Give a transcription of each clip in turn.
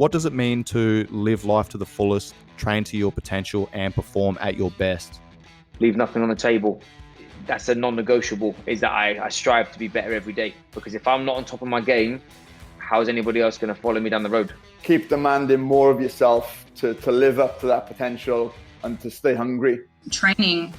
What does it mean to live life to the fullest, train to your potential, and perform at your best? Leave nothing on the table. That's a non-negotiable, is that I strive to be better every day. Because if I'm not on top of my game, how's anybody else going to follow me down the road? Keep demanding more of yourself to live up to that potential and to stay hungry. Training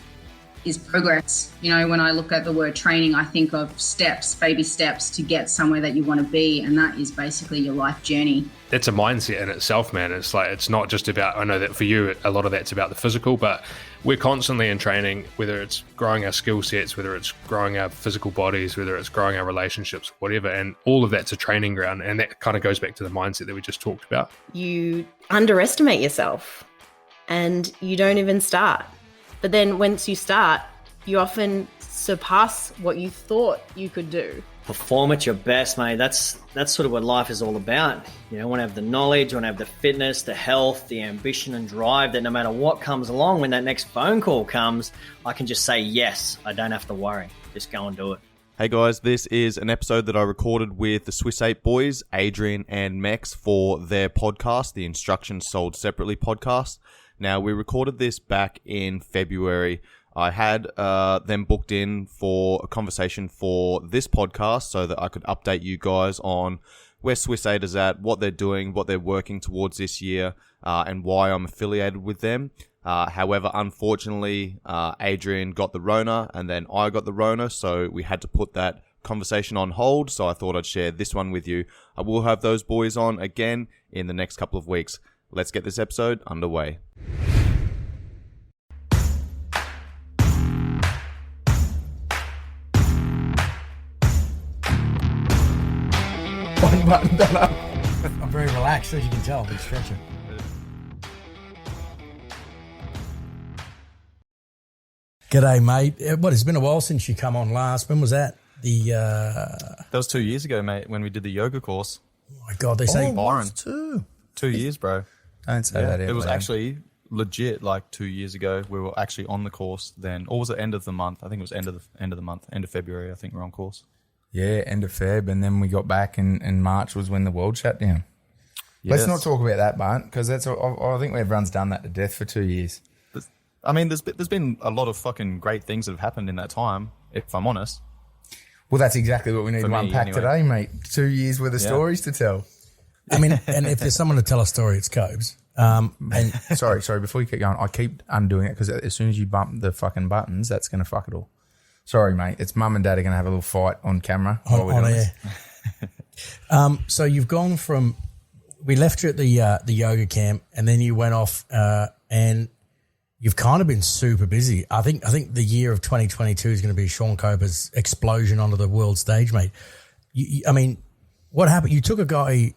is progress. You know, when I look at the word training, I think of steps, baby steps to get somewhere that you want to be. And that is basically your life journey. It's a mindset in itself, man. It's like, it's not just about, I know that for you, a lot of that's about the physical, but we're constantly in training, whether it's growing our skill sets, whether it's growing our physical bodies, whether it's growing our relationships, whatever. And all of that's a training ground. And that kind of goes back to the mindset that we just talked about. You underestimate yourself and you don't even start. But then once you start, you often surpass what you thought you could do. Perform at your best, mate. That's sort of what life is all about. You know, want to have the knowledge, want to have the fitness, the health, the ambition and drive that no matter what comes along, when that next phone call comes, I can just say yes. I don't have to worry. Just go and do it. Hey guys, this is an episode that I recorded with the Swiss 8 boys, Adrian and Mex, for their podcast, the Instructions Sold Separately podcast. Now, we recorded this back in February. I had them booked in for a conversation for this podcast so that I could update you guys on where Swiss 8 is at, what they're doing, what they're working towards this year, and why I'm affiliated with them. However, unfortunately, Adrian got the Rona and then I got the Rona, so we had to put that conversation on hold, so I thought I'd share this one with you. I will have those boys on again in the next couple of weeks. Let's get this episode underway. One button done up. I'm very relaxed, as you can tell. I've been stretching. G'day, mate. What, it's been a while since you come on last. When was that? That was 2 years ago, mate, when we did the yoga course. Oh my God, they say Byron. 2 years, bro. Don't say that. It was actually legit like 2 years ago. We were actually on the course then. Or was it end of the month? I think it was end of the month, end of February. I think we're on course. Yeah, end of Feb, and then we got back, and March was when the world shut down. Yes. Let's not talk about that, Bart, because I think everyone's done that to death for 2 years. I mean, there's been a lot of fucking great things that have happened in that time, if I'm honest. Well, that's exactly what we need to unpack today, mate. 2 years worth of stories to tell. I mean, and if there's someone to tell a story, it's Cobes. And sorry, before you keep going, I keep undoing it because as soon as you bump the fucking buttons, that's going to fuck it all. Sorry, mate. It's mum and dad are going to have a little fight on camera. On air. So you've gone from, we left you at the yoga camp, and then you went off and you've kind of been super busy. I think the year of 2022 is going to be Shaun Kober's explosion onto the world stage, mate. I mean, what happened? You took a guy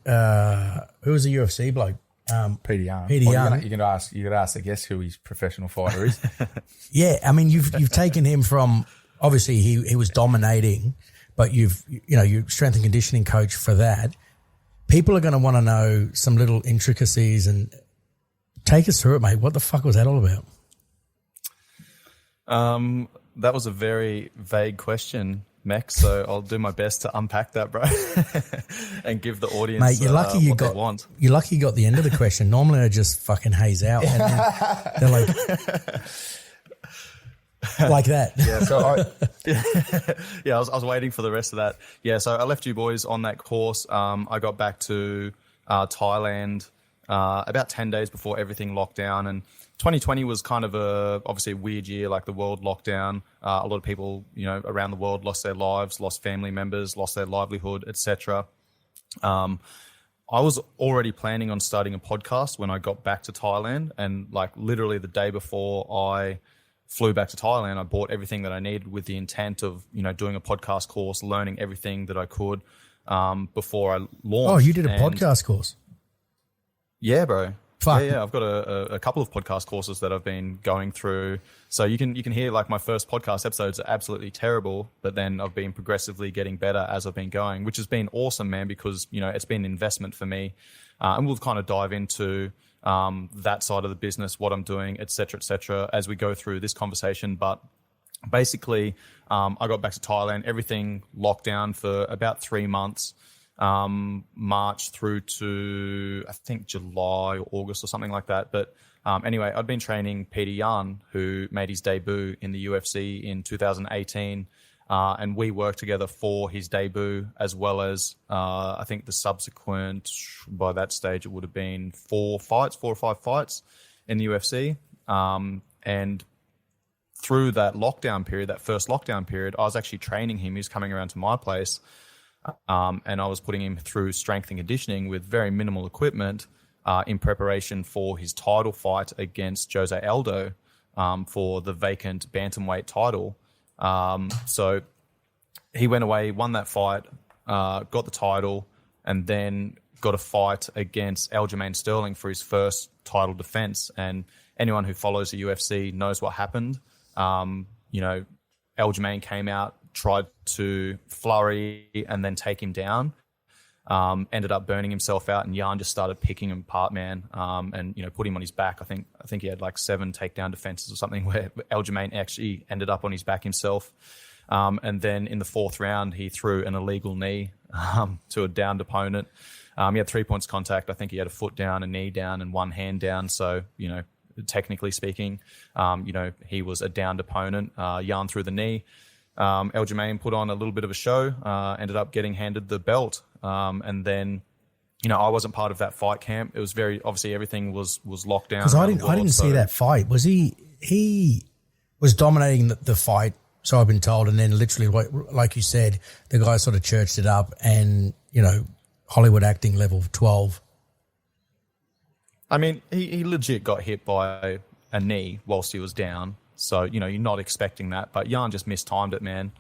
who was a UFC bloke. Petr Yan. Petr Yan. You could ask the guest who his professional fighter is. Yeah, I mean, you've taken him from, obviously he was dominating, but you're strength and conditioning coach for that. People are going to want to know some little intricacies, and take us through it, mate. What the fuck was that all about? That was a very vague question, Mex, so I'll do my best to unpack that, bro, and give the audience mate, you're lucky they want. You're lucky you got the end of the question. Normally I just fucking haze out. And they're like, like that. Yeah, so I was waiting for the rest of that. Yeah, so I left you boys on that course. I got back to Thailand about 10 days before everything locked down, and 2020 was kind of obviously a weird year, like the world lockdown. A lot of people, around the world lost their lives, lost family members, lost their livelihood, etc. I was already planning on starting a podcast when I got back to Thailand, and like literally the day before I flew back to Thailand, I bought everything that I needed with the intent of, doing a podcast course, learning everything that I could before I launched. Oh, you did a podcast course? Yeah, bro. Fuck. Yeah, I've got a couple of podcast courses that I've been going through. So you can hear like my first podcast episodes are absolutely terrible, but then I've been progressively getting better as I've been going, which has been awesome, man, because, it's been an investment for me. And we'll kind of dive into that side of the business, what I'm doing, et cetera, as we go through this conversation. But basically, I got back to Thailand, everything locked down for about 3 months. March through to, I think, July or August or something like that. But anyway, I'd been training Petr Yan, who made his debut in the UFC in 2018. And we worked together for his debut, as well as I think the subsequent, by that stage, it would have been 4 or 5 fights in the UFC. And through that lockdown period, that first lockdown period, I was actually training him. He was coming around to my place, and I was putting him through strength and conditioning with very minimal equipment in preparation for his title fight against Jose Aldo for the vacant bantamweight title. So he went away, won that fight, got the title, and then got a fight against Aljamain Sterling for his first title defense. And anyone who follows the UFC knows what happened. Aljamain came out, tried to flurry and then take him down, ended up burning himself out, and Yan just started picking him apart, man, and put him on his back. I think he had like 7 takedown defenses or something, where Aljamain actually ended up on his back himself. And then in the 4th round, he threw an illegal knee to a downed opponent. He had 3 points contact. I think he had a foot down, a knee down, and 1 hand down. So, technically speaking, he was a downed opponent. Yan threw the knee. Aljamain put on a little bit of a show, ended up getting handed the belt. And then, I wasn't part of that fight camp. It was very, obviously everything was locked down. Because I didn't see that fight. Was he was dominating the fight, so I've been told, and then literally, like you said, the guy sort of churched it up and, Hollywood acting level 12. I mean, he legit got hit by a knee whilst he was down. So, you're not expecting that. But Yan just mistimed it, man.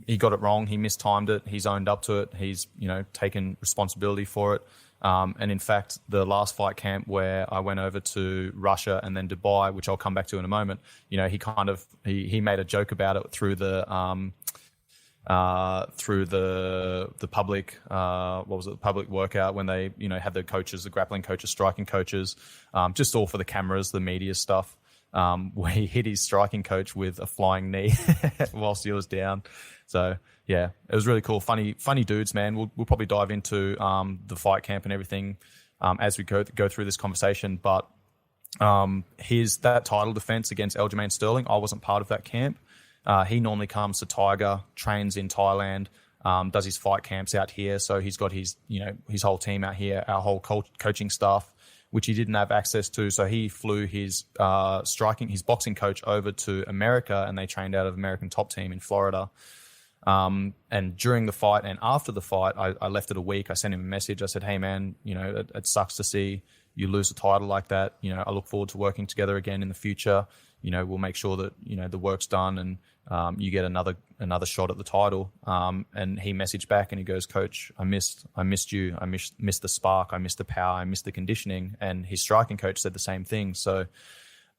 He got it wrong. He mistimed it. He's owned up to it. He's, taken responsibility for it. And in fact, the last fight camp where I went over to Russia and then Dubai, which I'll come back to in a moment, he made a joke about it through the public, public workout when they, had the coaches, the grappling coaches, striking coaches, just all for the cameras, the media stuff, where he hit his striking coach with a flying knee whilst he was down. So yeah, it was really cool. Funny dudes, man. We'll probably dive into the fight camp and everything as we go through this conversation. But that title defense against Aljamain Sterling, I wasn't part of that camp. He normally comes to Tiger, trains in Thailand, does his fight camps out here. So he's got his whole team out here, our whole coaching staff, which he didn't have access to. So he flew his boxing coach over to America, and they trained out of American Top Team in Florida. And during the fight and after the fight, I left it a week. I sent him a message. I said, hey man, it sucks to see you lose a title like that. I look forward to working together again in the future. We'll make sure that, the work's done and you get another shot at the title. And he messaged back and he goes, Coach, I missed you. I missed the spark. I missed the power. I missed the conditioning. And his striking coach said the same thing. So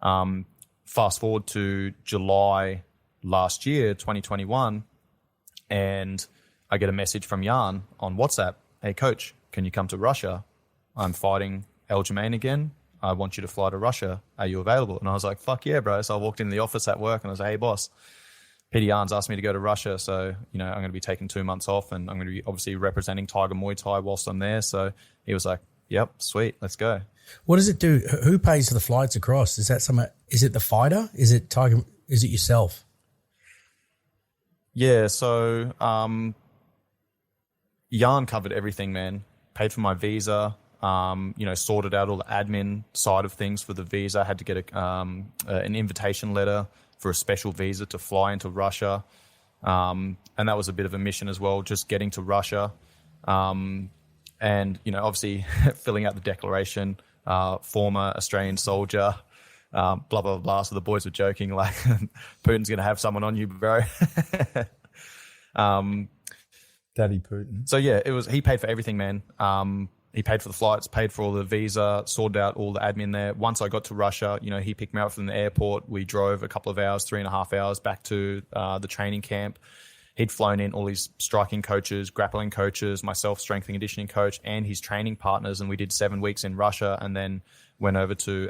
fast forward to July last year, 2021, and I get a message from Yan on WhatsApp. Hey, Coach, can you come to Russia? I'm fighting Aljamain again. I want you to fly to Russia. Are you available? And I was like, fuck yeah, bro. So I walked into the office at work and I was like, hey, boss, Petr Yan's asked me to go to Russia. So, I'm going to be taking 2 months off and I'm going to be obviously representing Tiger Muay Thai whilst I'm there. So he was like, yep, sweet, let's go. What does it do? Who pays for the flights across? Is it the fighter? Is it Tiger? Is it yourself? Yeah. So, Yan covered everything, man. Paid for my visa. Sorted out all the admin side of things for the visa. I had to get an invitation letter for a special visa to fly into Russia. And that was a bit of a mission as well, just getting to Russia. And, obviously filling out the declaration, former Australian soldier, blah, blah, blah. So the boys were joking like, Putin's going to have someone on you, bro. Daddy Putin. So yeah, he paid for everything, man. He paid for the flights, paid for all the visa, sorted out all the admin there. Once I got to Russia, he picked me up from the airport. We drove a couple of hours, 3.5 hours back to the training camp. He'd flown in all his striking coaches, grappling coaches, myself, strength and conditioning coach, and his training partners. And we did 7 weeks in Russia and then went over to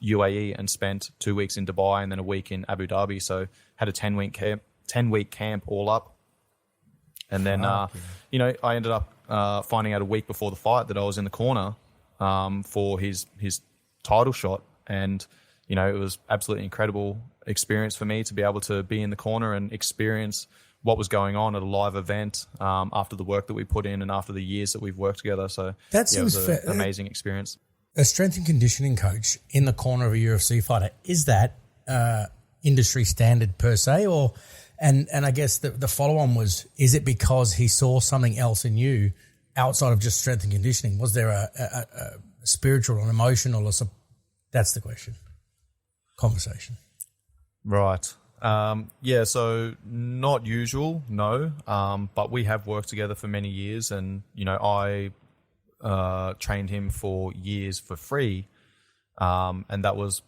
UAE and spent 2 weeks in Dubai and then a week in Abu Dhabi. So had a 10-week camp all up. And then, you know, I ended up finding out a week before the fight that I was in the corner for his title shot. And, you know, it was absolutely incredible experience for me to be able to be in the corner and experience what was going on at a live event after the work that we put in and after the years that we've worked together. So that seems it was an amazing experience. A strength and conditioning coach in the corner of a UFC fighter, is that industry standard per se? Or and I guess the follow-on was, is it because he saw something else in you outside of just strength and conditioning? Was there a spiritual or emotional or some? That's the question. Conversation. Right. Yeah, so not usual, no. But we have worked together for many years, and, you know, I trained him for years for free. And that was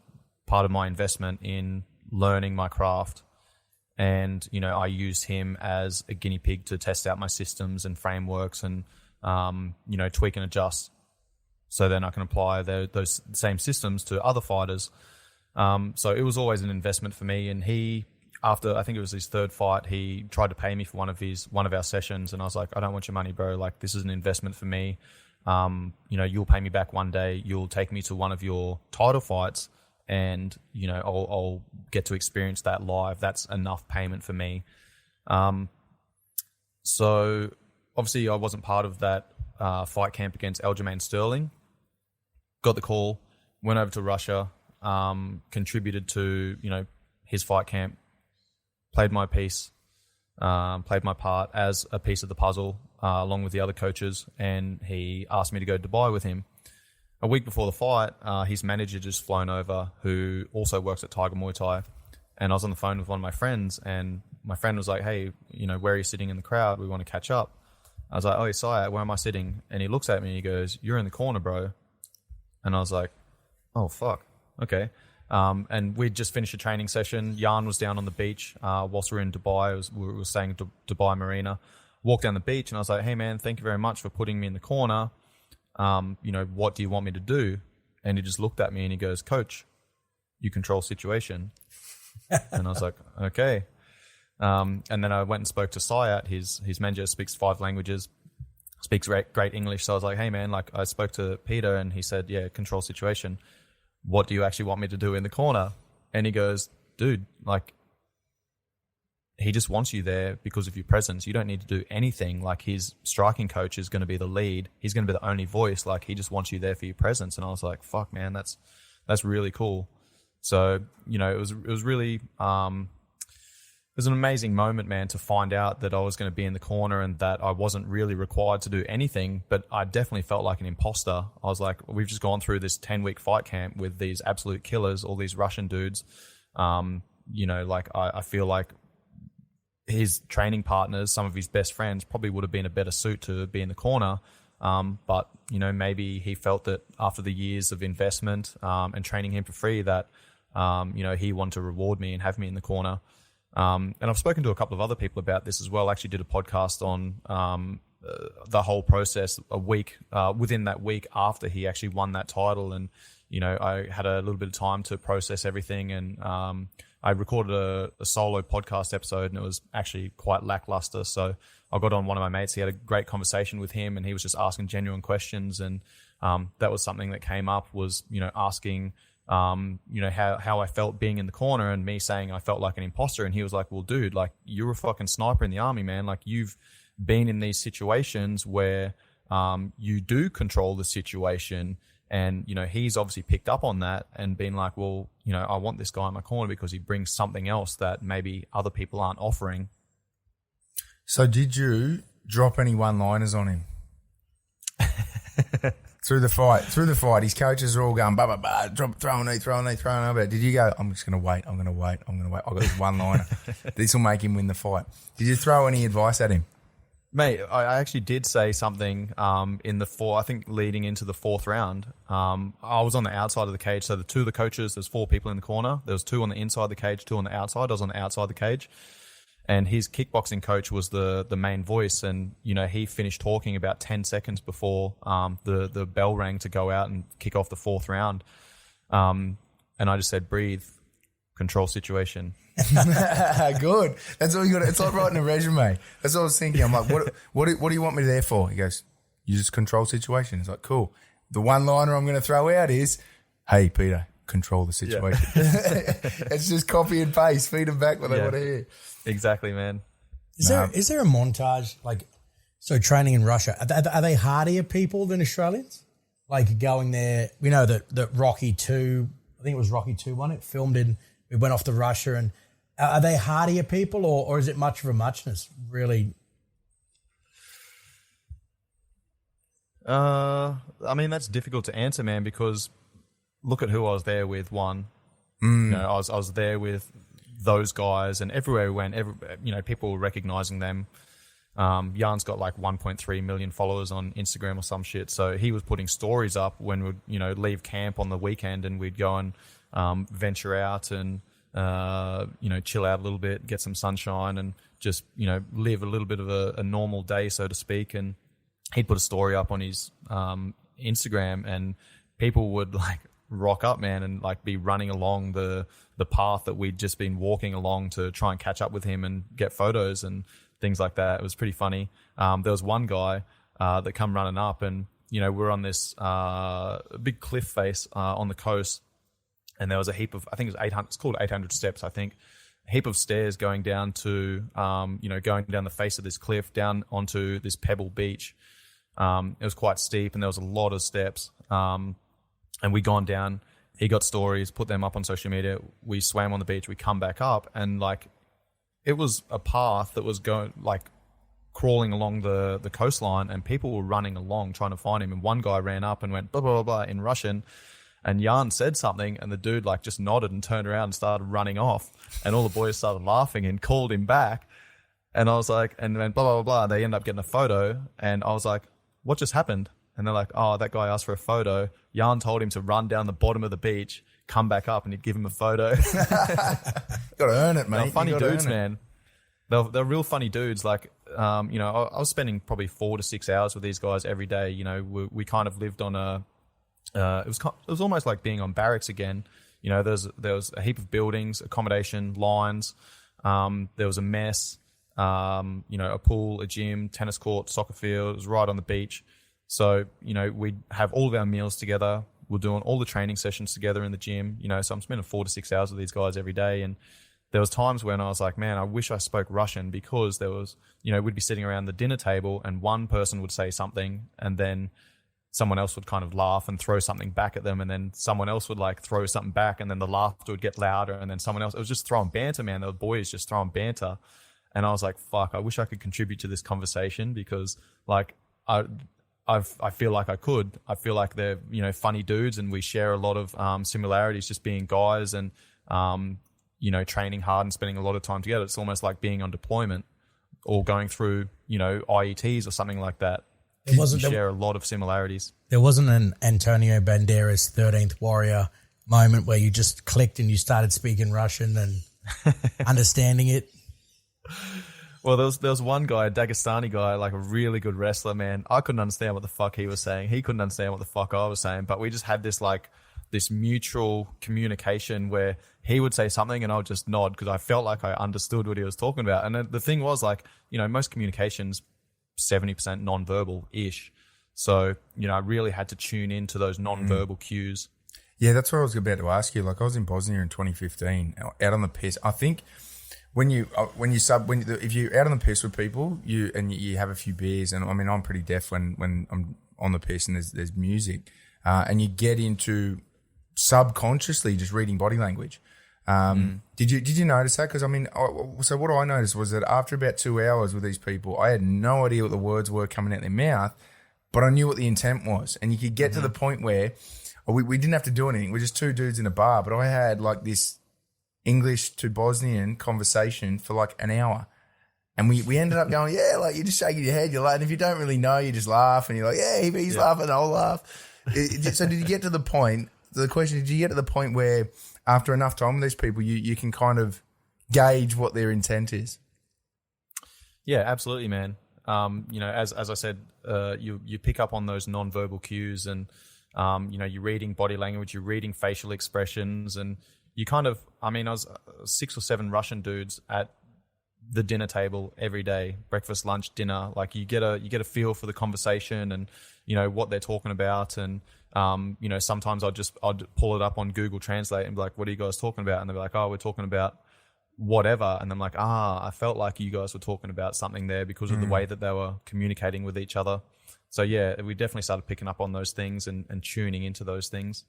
part of my investment in learning my craft. And, you know, I used him as a guinea pig to test out my systems and frameworks and, you know, tweak and adjust. So then I can apply those same systems to other fighters. So it was always an investment for me. And he, after I think it was his third fight, he tried to pay me for one of our sessions, and I was like, I don't want your money, bro. Like, this is an investment for me. You know, you'll pay me back one day. You'll take me to one of your title fights, and, you know, I'll get to experience that live. That's enough payment for me. So obviously I wasn't part of that fight camp against Aljamain Sterling. Got the call, went over to Russia, contributed to, you know, his fight camp, played my piece, played my part as a piece of the puzzle, along with the other coaches, and he asked me to go to Dubai with him. A week before the fight, his manager just flown over, who also works at Tiger Muay Thai, and I was on the phone with one of my friends, and my friend was like, hey, you know, where are you sitting in the crowd? We want to catch up. I was like, oh, Sayat, where am I sitting? And he looks at me and he goes, you're in the corner, bro. And I was like, oh, fuck. Okay. And we'd just finished a training session. Yan was down on the beach whilst we were in Dubai. We were staying at Dubai Marina. Walked down the beach and I was like, hey, man, thank you very much for putting me in the corner. You know, what do you want me to do? And he just looked at me and he goes, coach, you control situation. And I was like, okay. And then I went and spoke to Sayat. His manager speaks 5 languages, speaks great English. So I was like, hey, man, like, I spoke to Peter and he said, yeah, control situation. What do you actually want me to do in the corner? And he goes, dude, like, he just wants you there because of your presence. You don't need to do anything. Like, his striking coach is going to be the lead. He's going to be the only voice. Like, he just wants you there for your presence. And I was like, fuck, man, that's really cool. So, you know, it was really, it was an amazing moment, man, to find out that I was going to be in the corner and that I wasn't really required to do anything, but I definitely felt like an imposter. I was like, we've just gone through this 10-week fight camp with these absolute killers, all these Russian dudes. You know, like, I feel like his training partners, some of his best friends, probably would have been a better suit to be in the corner. But, you know, maybe he felt that after the years of investment and training him for free that, you know, he wanted to reward me and have me in the corner. And I've spoken to a couple of other people about this as well. I actually did a podcast on the whole process a week within that week after he actually won that title. And, you know, I had a little bit of time to process everything. And I recorded a solo podcast episode, and it was actually quite lackluster. So I got on one of my mates. He had a great conversation with him, and he was just asking genuine questions. And that was something that came up, was, you know, asking you know, how I felt being in the corner, and me saying I felt like an imposter. And he was like, well, dude, like, you're a fucking sniper in the army, man. Like, you've been in these situations where you do control the situation. And, you know, he's obviously picked up on that and been like, well, you know, I want this guy in my corner because he brings something else that maybe other people aren't offering. So did you drop any one-liners on him? Through the fight, his coaches are all going, bah, bah, bah, throw a knee. Did you go, I'm just going to wait. I've got this one-liner. This will make him win the fight. Did you throw any advice at him? Mate, I actually did say something in the I think leading into the 4th round. I was on the outside of the cage. So the 2 of the coaches, there's 4 people in the corner. There was 2 on the inside of the cage, 2 on the outside. I was on the outside of the cage. And his kickboxing coach was the main voice. And, you know, he finished talking about 10 seconds before the bell rang to go out and kick off the 4th round. And I just said, breathe, control situation. Good. That's all you got. It's like writing a resume. That's what I was thinking. I'm like, what do you want me there for? He goes, you just control situation. It's like, cool. The one-liner I'm going to throw out is, hey, Peter, control the situation. Yeah. It's just copy and paste, feed them back what they want to hear. Exactly, man. Is there a montage, like, so training in Russia, are they hardier people than Australians? Like going there, we know that Rocky 2, I think it was Rocky 2 won it, filmed in, we went off to Russia, and are they hardier people or is it much of a muchness, really? I mean, that's difficult to answer, man, because look at who I was there with, one. You know, I was there with those guys, and everywhere we went, people were recognizing them. Jan's got like 1.3 million followers on Instagram or some shit. So he was putting stories up when we'd, leave camp on the weekend and we'd go and venture out and, chill out a little bit, get some sunshine and just, live a little bit of a normal day, so to speak. And he'd put a story up on his Instagram and people would like rock up, man, and like be running along the path that we'd just been walking along to try and catch up with him and get photos and things like that. It was pretty funny. There was one guy that come running up and, we're on this big cliff face on the coast, and there was a heap of, I think it was 800, it's called 800 steps, I think, a heap of stairs going down to, going down the face of this cliff down onto this pebble beach. It was quite steep and there was a lot of steps. And we'd gone down, he got stories, put them up on social media. We swam on the beach, we come back up and like, it was a path that was going like crawling along the coastline and people were running along trying to find him. And one guy ran up and went blah, blah, blah, blah in Russian. And Jan said something and the dude like just nodded and turned around and started running off. And all the boys started laughing and called him back. And I was like, and then blah, blah, blah, blah. They ended up getting a photo. And I was like, what just happened? And they're like, oh, that guy asked for a photo. Jan told him to run down the bottom of the beach, come back up and he'd give him a photo. Got to earn it, mate. They're funny dudes, man. They're real funny dudes. Like, I was spending probably 4 to 6 hours with these guys every day. We kind of lived on it was almost like being on barracks again. There was a heap of buildings, accommodation, lines. There was a mess, a pool, a gym, tennis court, soccer field. It was right on the beach. So, we'd have all of our meals together. We're doing all the training sessions together in the gym, so I'm spending 4 to 6 hours with these guys every day. And there was times when I was like, man, I wish I spoke Russian, because there was, we'd be sitting around the dinner table and one person would say something and then someone else would kind of laugh and throw something back at them. And then someone else would like throw something back and then the laughter would get louder. And then someone else, it was just throwing banter, man. The boys just throwing banter. And I was like, fuck, I wish I could contribute to this conversation, because like, I feel like I could. I feel like they're, funny dudes and we share a lot of similarities just being guys and, training hard and spending a lot of time together. It's almost like being on deployment or going through, IETs or something like that. You share a lot of similarities. There wasn't an Antonio Banderas 13th Warrior moment where you just clicked and you started speaking Russian and understanding it? Well, there was one guy, a Dagestani guy, like a really good wrestler, man. I couldn't understand what the fuck he was saying. He couldn't understand what the fuck I was saying. But we just had this mutual communication where he would say something and I would just nod because I felt like I understood what he was talking about. And the thing was like, most communication's 70% non-verbal-ish. So, I really had to tune into those non-verbal cues. Yeah, that's what I was about to ask you. Like I was in Bosnia in 2015, out on the piss. I think if you're out on the piss with people, you have a few beers, and I mean I'm pretty deaf when I'm on the piss and there's music, and you get into subconsciously just reading body language. Did you notice that? Because I mean, so what I noticed was that after about 2 hours with these people, I had no idea what the words were coming out their mouth, but I knew what the intent was, and you could get to the point where we didn't have to do anything. We're just two dudes in a bar, but I had like this English to Bosnian conversation for like an hour. And we ended up going, yeah, like you're just shaking your head. You're like, and if you don't really know, you just laugh and you're like, yeah, he's laughing, I'll laugh. So did you get to the point, the question, did you get to the point where after enough time with these people, you can kind of gauge what their intent is? Yeah, absolutely, man. As I said, you pick up on those non-verbal cues and, you're reading body language, you're reading facial expressions, and you kind of, I mean, I was 6 or 7 Russian dudes at the dinner table every day, breakfast, lunch, dinner. Like you get a feel for the conversation and, you know, what they're talking about. And, you know, sometimes I'd pull it up on Google Translate and be like, what are you guys talking about? And they'll be like, oh, we're talking about whatever. And I'm like, I felt like you guys were talking about something there because of the way that they were communicating with each other. So yeah, we definitely started picking up on those things and tuning into those things.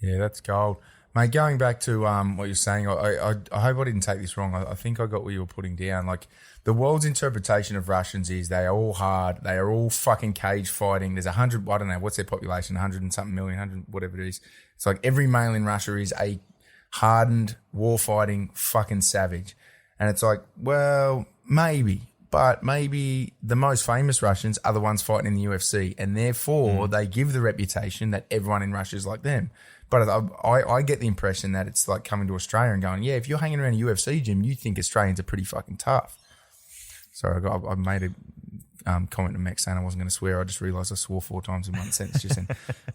Yeah, that's gold. Mate, going back to what you're saying, I hope I didn't take this wrong. I think I got what you were putting down. Like, the world's interpretation of Russians is they are all hard. They are all fucking cage fighting. There's 100, I don't know, what's their population? 100 and something million, 100, whatever it is. It's like every male in Russia is a hardened, war-fighting fucking savage. And it's like, well, maybe. But maybe the most famous Russians are the ones fighting in the UFC. And therefore, they give the reputation that everyone in Russia is like them. But I get the impression that it's like coming to Australia and going, yeah, if you're hanging around a UFC gym, you think Australians are pretty fucking tough. Sorry, I made a comment to Max saying I wasn't going to swear. I just realised I swore 4 times in one sentence just then.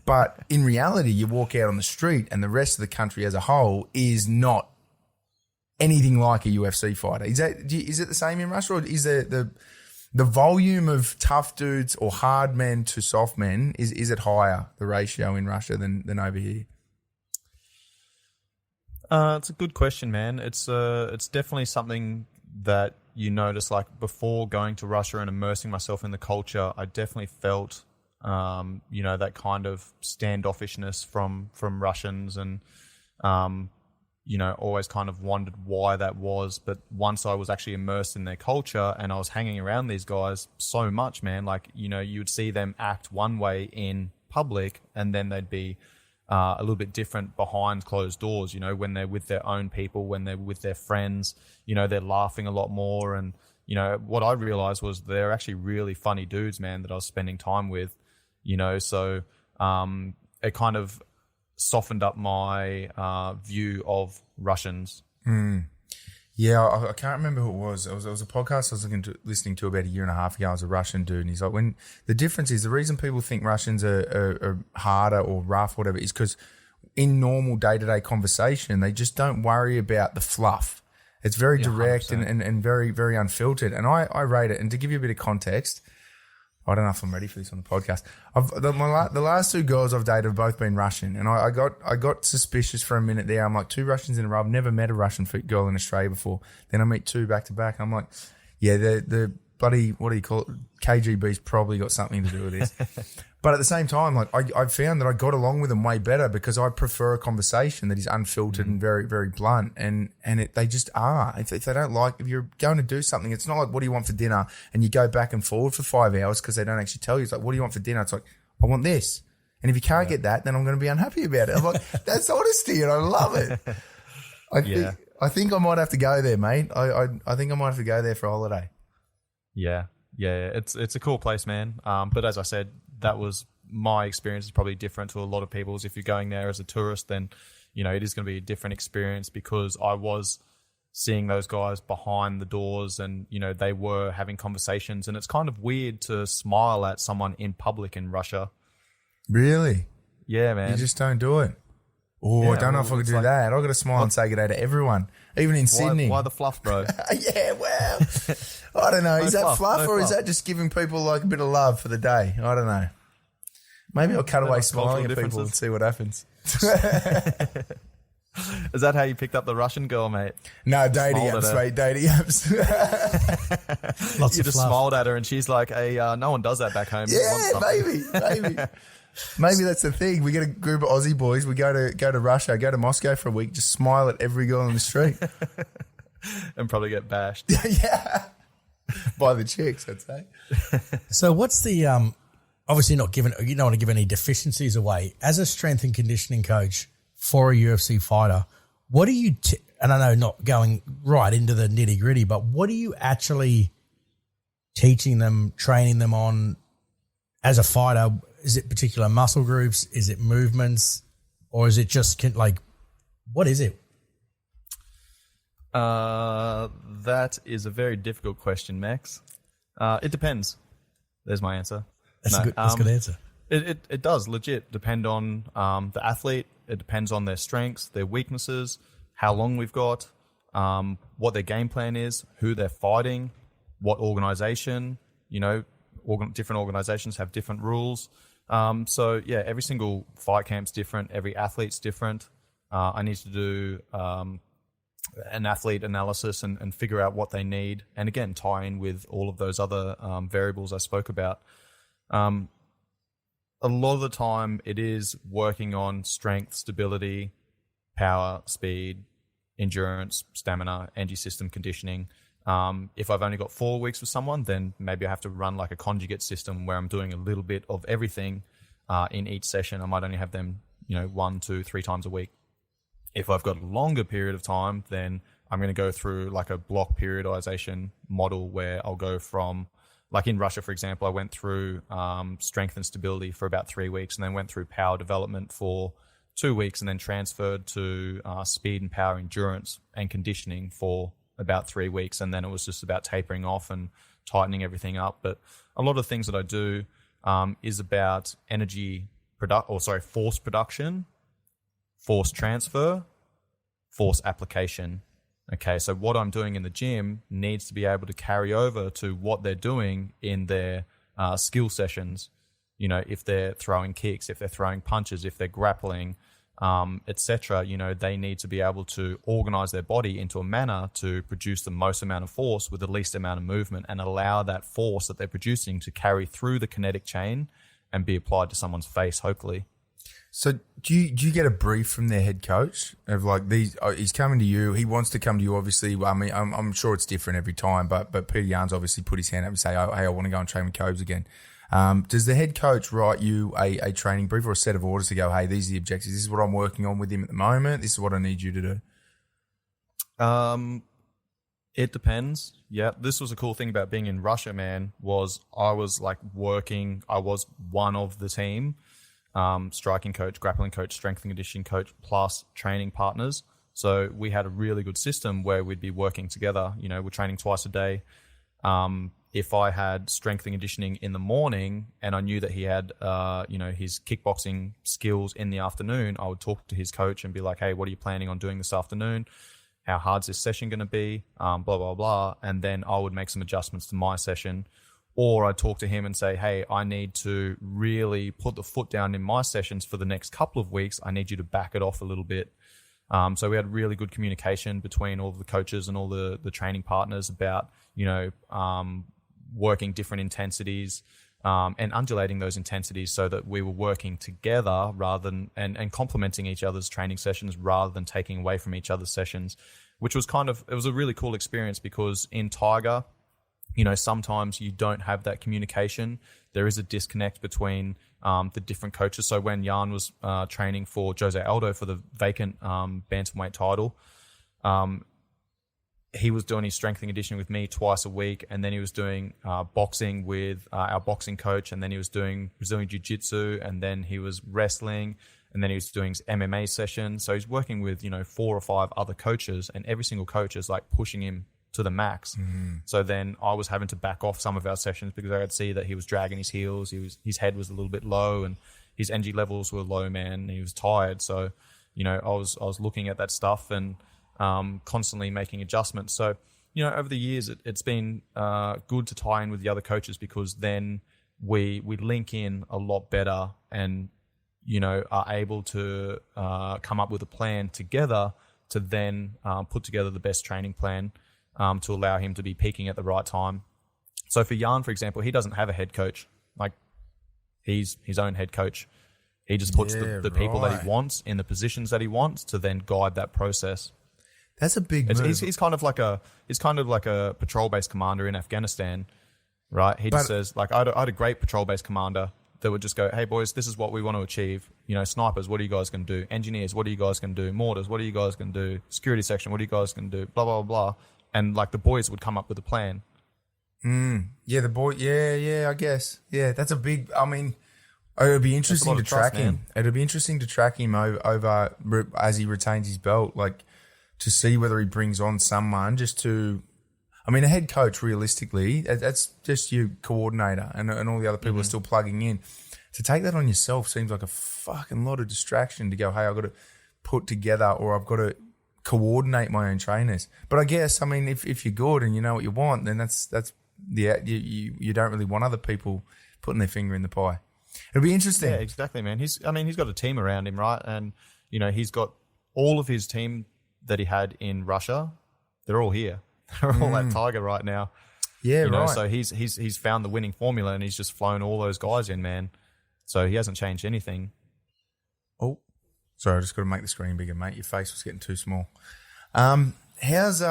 But in reality, you walk out on the street and the rest of the country as a whole is not anything like a UFC fighter. Is it the same in Russia, or is there the volume of tough dudes or hard men to soft men, is it higher, the ratio in Russia than over here? It's a good question, man. It's definitely something that you notice. Like, before going to Russia and immersing myself in the culture, I definitely felt, you know, that kind of standoffishness from Russians, and you know, always kind of wondered why that was. But once I was actually immersed in their culture and I was hanging around these guys so much, man, like, you know, you would see them act one way in public and then they'd be a little bit different behind closed doors. You know, when they're with their own people, when they're with their friends, you know, they're laughing a lot more. And, you know, what I realized was they're actually really funny dudes, man, that I was spending time with, you know. So it kind of softened up my view of Russians. Yeah, I can't remember who it was. It was a podcast I was listening to about a year and a half ago. I was a Russian dude, and he's like, when the difference is, the reason people think Russians are harder or rough, whatever, is because in normal day-to-day conversation, they just don't worry about the fluff. It's very direct and very, very unfiltered. And I rate it. And to give you a bit of context, I don't know if I'm ready for this on the podcast. The last 2 girls I've dated have both been Russian, and I got suspicious for a minute there. I'm like, 2 Russians in a row. I've never met a Russian girl in Australia before. Then I meet 2 back to back. I'm like, yeah, the bloody, what do you call it? KGB's probably got something to do with this. But at the same time, like, I found that I got along with them way better because I prefer a conversation that is unfiltered and very, very blunt. And they just are. If they don't like, if you're going to do something, it's not like, what do you want for dinner? And you go back and forward for 5 hours because they don't actually tell you. It's like, what do you want for dinner? It's like, I want this. And if you can't get that, then I'm going to be unhappy about it. I'm like, that's honesty, and I love it. I think I might have to go there, mate. I think I might have to go there for a holiday. Yeah. It's a cool place, man. But as I said, that was my experience. Is probably different to a lot of people's. If you're going there as a tourist, then, you know, it is going to be a different experience, because I was seeing those guys behind the doors and, you know, they were having conversations, and it's kind of weird to smile at someone in public in Russia. Really? Yeah, man. You just don't do it. Oh, yeah, I don't know if I could do that. I've got to smile and say good day to everyone, even in Sydney. Why the fluff, bro? Yeah, well, I don't know. Is that fluff, or is that just giving people like a bit of love for the day? I don't know. Maybe I'll cut away smiling at people and see what happens. Is that how you picked up the Russian girl, mate? No, dating apps, mate. Dating apps. You just smiled at her and she's like, hey, no one does that back home. Yeah, maybe. Maybe that's the thing. We get a group of Aussie boys. We go to Russia, go to Moscow for a week, just smile at every girl on the street. And probably get bashed. Yeah. By the chicks, I'd say. So what's the, obviously you don't want to give any deficiencies away. As a strength and conditioning coach for a UFC fighter, what do you, and I know not going right into the nitty gritty, but what are you actually teaching them, training them on as a fighter? Is it particular muscle groups? Is it movements? Or is it just like, what is it? That is a very difficult question, Max. It depends. There's my answer. That's a good answer. It does legit depend on the athlete, it depends on their strengths, their weaknesses, how long we've got, what their game plan is, who they're fighting, what organization, different organizations have different rules. So yeah, every single fight camp's different. Every athlete's different. I need to do an athlete analysis and figure out what they need. And again, tie in with all of those other variables I spoke about. A lot of the time it is working on strength, stability, power, speed, endurance, stamina, energy system conditioning. If I've only got 4 weeks with someone, then maybe I have to run like a conjugate system where I'm doing a little bit of everything in each session. I might only have them, 1, 2, 3 times a week. If I've got a longer period of time, then I'm going to go through like a block periodization model where I'll go from, like in Russia, for example, I went through strength and stability for about 3 weeks, and then went through power development for 2 weeks, and then transferred to speed and power endurance and conditioning for about 3 weeks. And then it was just about tapering off and tightening everything up. But a lot of things that I do is about force production, force transfer, force application. Okay, so what I'm doing in the gym needs to be able to carry over to what they're doing in their skill sessions. If they're throwing kicks, if they're throwing punches, if they're grappling, etc. They need to be able to organize their body into a manner to produce the most amount of force with the least amount of movement, and allow that force that they're producing to carry through the kinetic chain and be applied to someone's face, hopefully. So do you get a brief from their head coach of like he's coming to you, he wants to come to you, obviously. I mean, I'm sure it's different every time, but Petr Yan's obviously put his hand up and say, oh, hey, I want to go and train with Kobes again. Does the head coach write you a training brief or a set of orders to go, hey, these are the objectives, this is what I'm working on with him at the moment, this is what I need you to do? It depends. Yeah, this was a cool thing about being in Russia, man, was I was like I was one of the team. Striking coach, grappling coach, strength and conditioning coach, plus training partners. So we had a really good system where we'd be working together. We're training twice a day. If I had strength and conditioning in the morning and I knew that he had, his kickboxing skills in the afternoon, I would talk to his coach and be like, hey, what are you planning on doing this afternoon? How hard's this session going to be? Blah, blah, blah. And then I would make some adjustments to my session. Or I'd talk to him and say, hey, I need to really put the foot down in my sessions for the next couple of weeks. I need you to back it off a little bit. So we had really good communication between all the coaches and all the training partners about, working different intensities and undulating those intensities so that we were working together rather than and complementing each other's training sessions rather than taking away from each other's sessions, which was it was a really cool experience because in Tiger, sometimes you don't have that communication. There is a disconnect between the different coaches. So when Yan was training for Jose Aldo for the vacant bantamweight title, he was doing his strength and conditioning with me twice a week, and then he was doing boxing with our boxing coach, and then he was doing Brazilian Jiu-Jitsu, and then he was wrestling, and then he was doing his MMA session. So he's working with 4 or 5 other coaches, and every single coach is like pushing him to the max. So then I was having to back off some of our sessions because I could see that he was dragging his heels. His head was a little bit low and his energy levels were low, man. And he was tired. So, I was looking at that stuff and constantly making adjustments. So, over the years, it's been good to tie in with the other coaches because then we link in a lot better and, are able to come up with a plan together to then put together the best training plan to allow him to be peaking at the right time. So for Yan, for example, he doesn't have a head coach. Like, he's his own head coach. He just puts the people that he wants in the positions that he wants to then guide that process. That's a big move. He's kind of like a patrol-based commander in Afghanistan, right? He just says, like, I had a great patrol-based commander that would just go, hey, boys, this is what we want to achieve. Snipers, what are you guys going to do? Engineers, what are you guys going to do? Mortars, what are you guys going to do? Security section, what are you guys going to do? Blah, blah, blah. And, like, the boys would come up with a plan. Yeah, the boy. Yeah, I guess. Yeah, that's a big. I mean, it would be interesting to track him. It would be interesting to track him over as he retains his belt, like to see whether he brings on someone just to. I mean, a head coach, realistically, that's just your coordinator, and all the other people are still plugging in. to take that on yourself seems like a fucking lot of distraction to go, hey, I've got to put together or I've got to coordinate my own trainers. But I guess, I mean, if you're good and you know what you want, then that's you don't really want other people putting their finger in the pie. It'll be interesting. Yeah, exactly, man. He's got a team around him, right? And, you know, he's got all of his team that he had in Russia. They're all here. They're all at Tiger right now. Yeah, you know, right. So he's found the winning formula and he's just flown all those guys in, man. So he hasn't changed anything. Oh, sorry, I just got to make the screen bigger, mate. Your face was getting too small. How's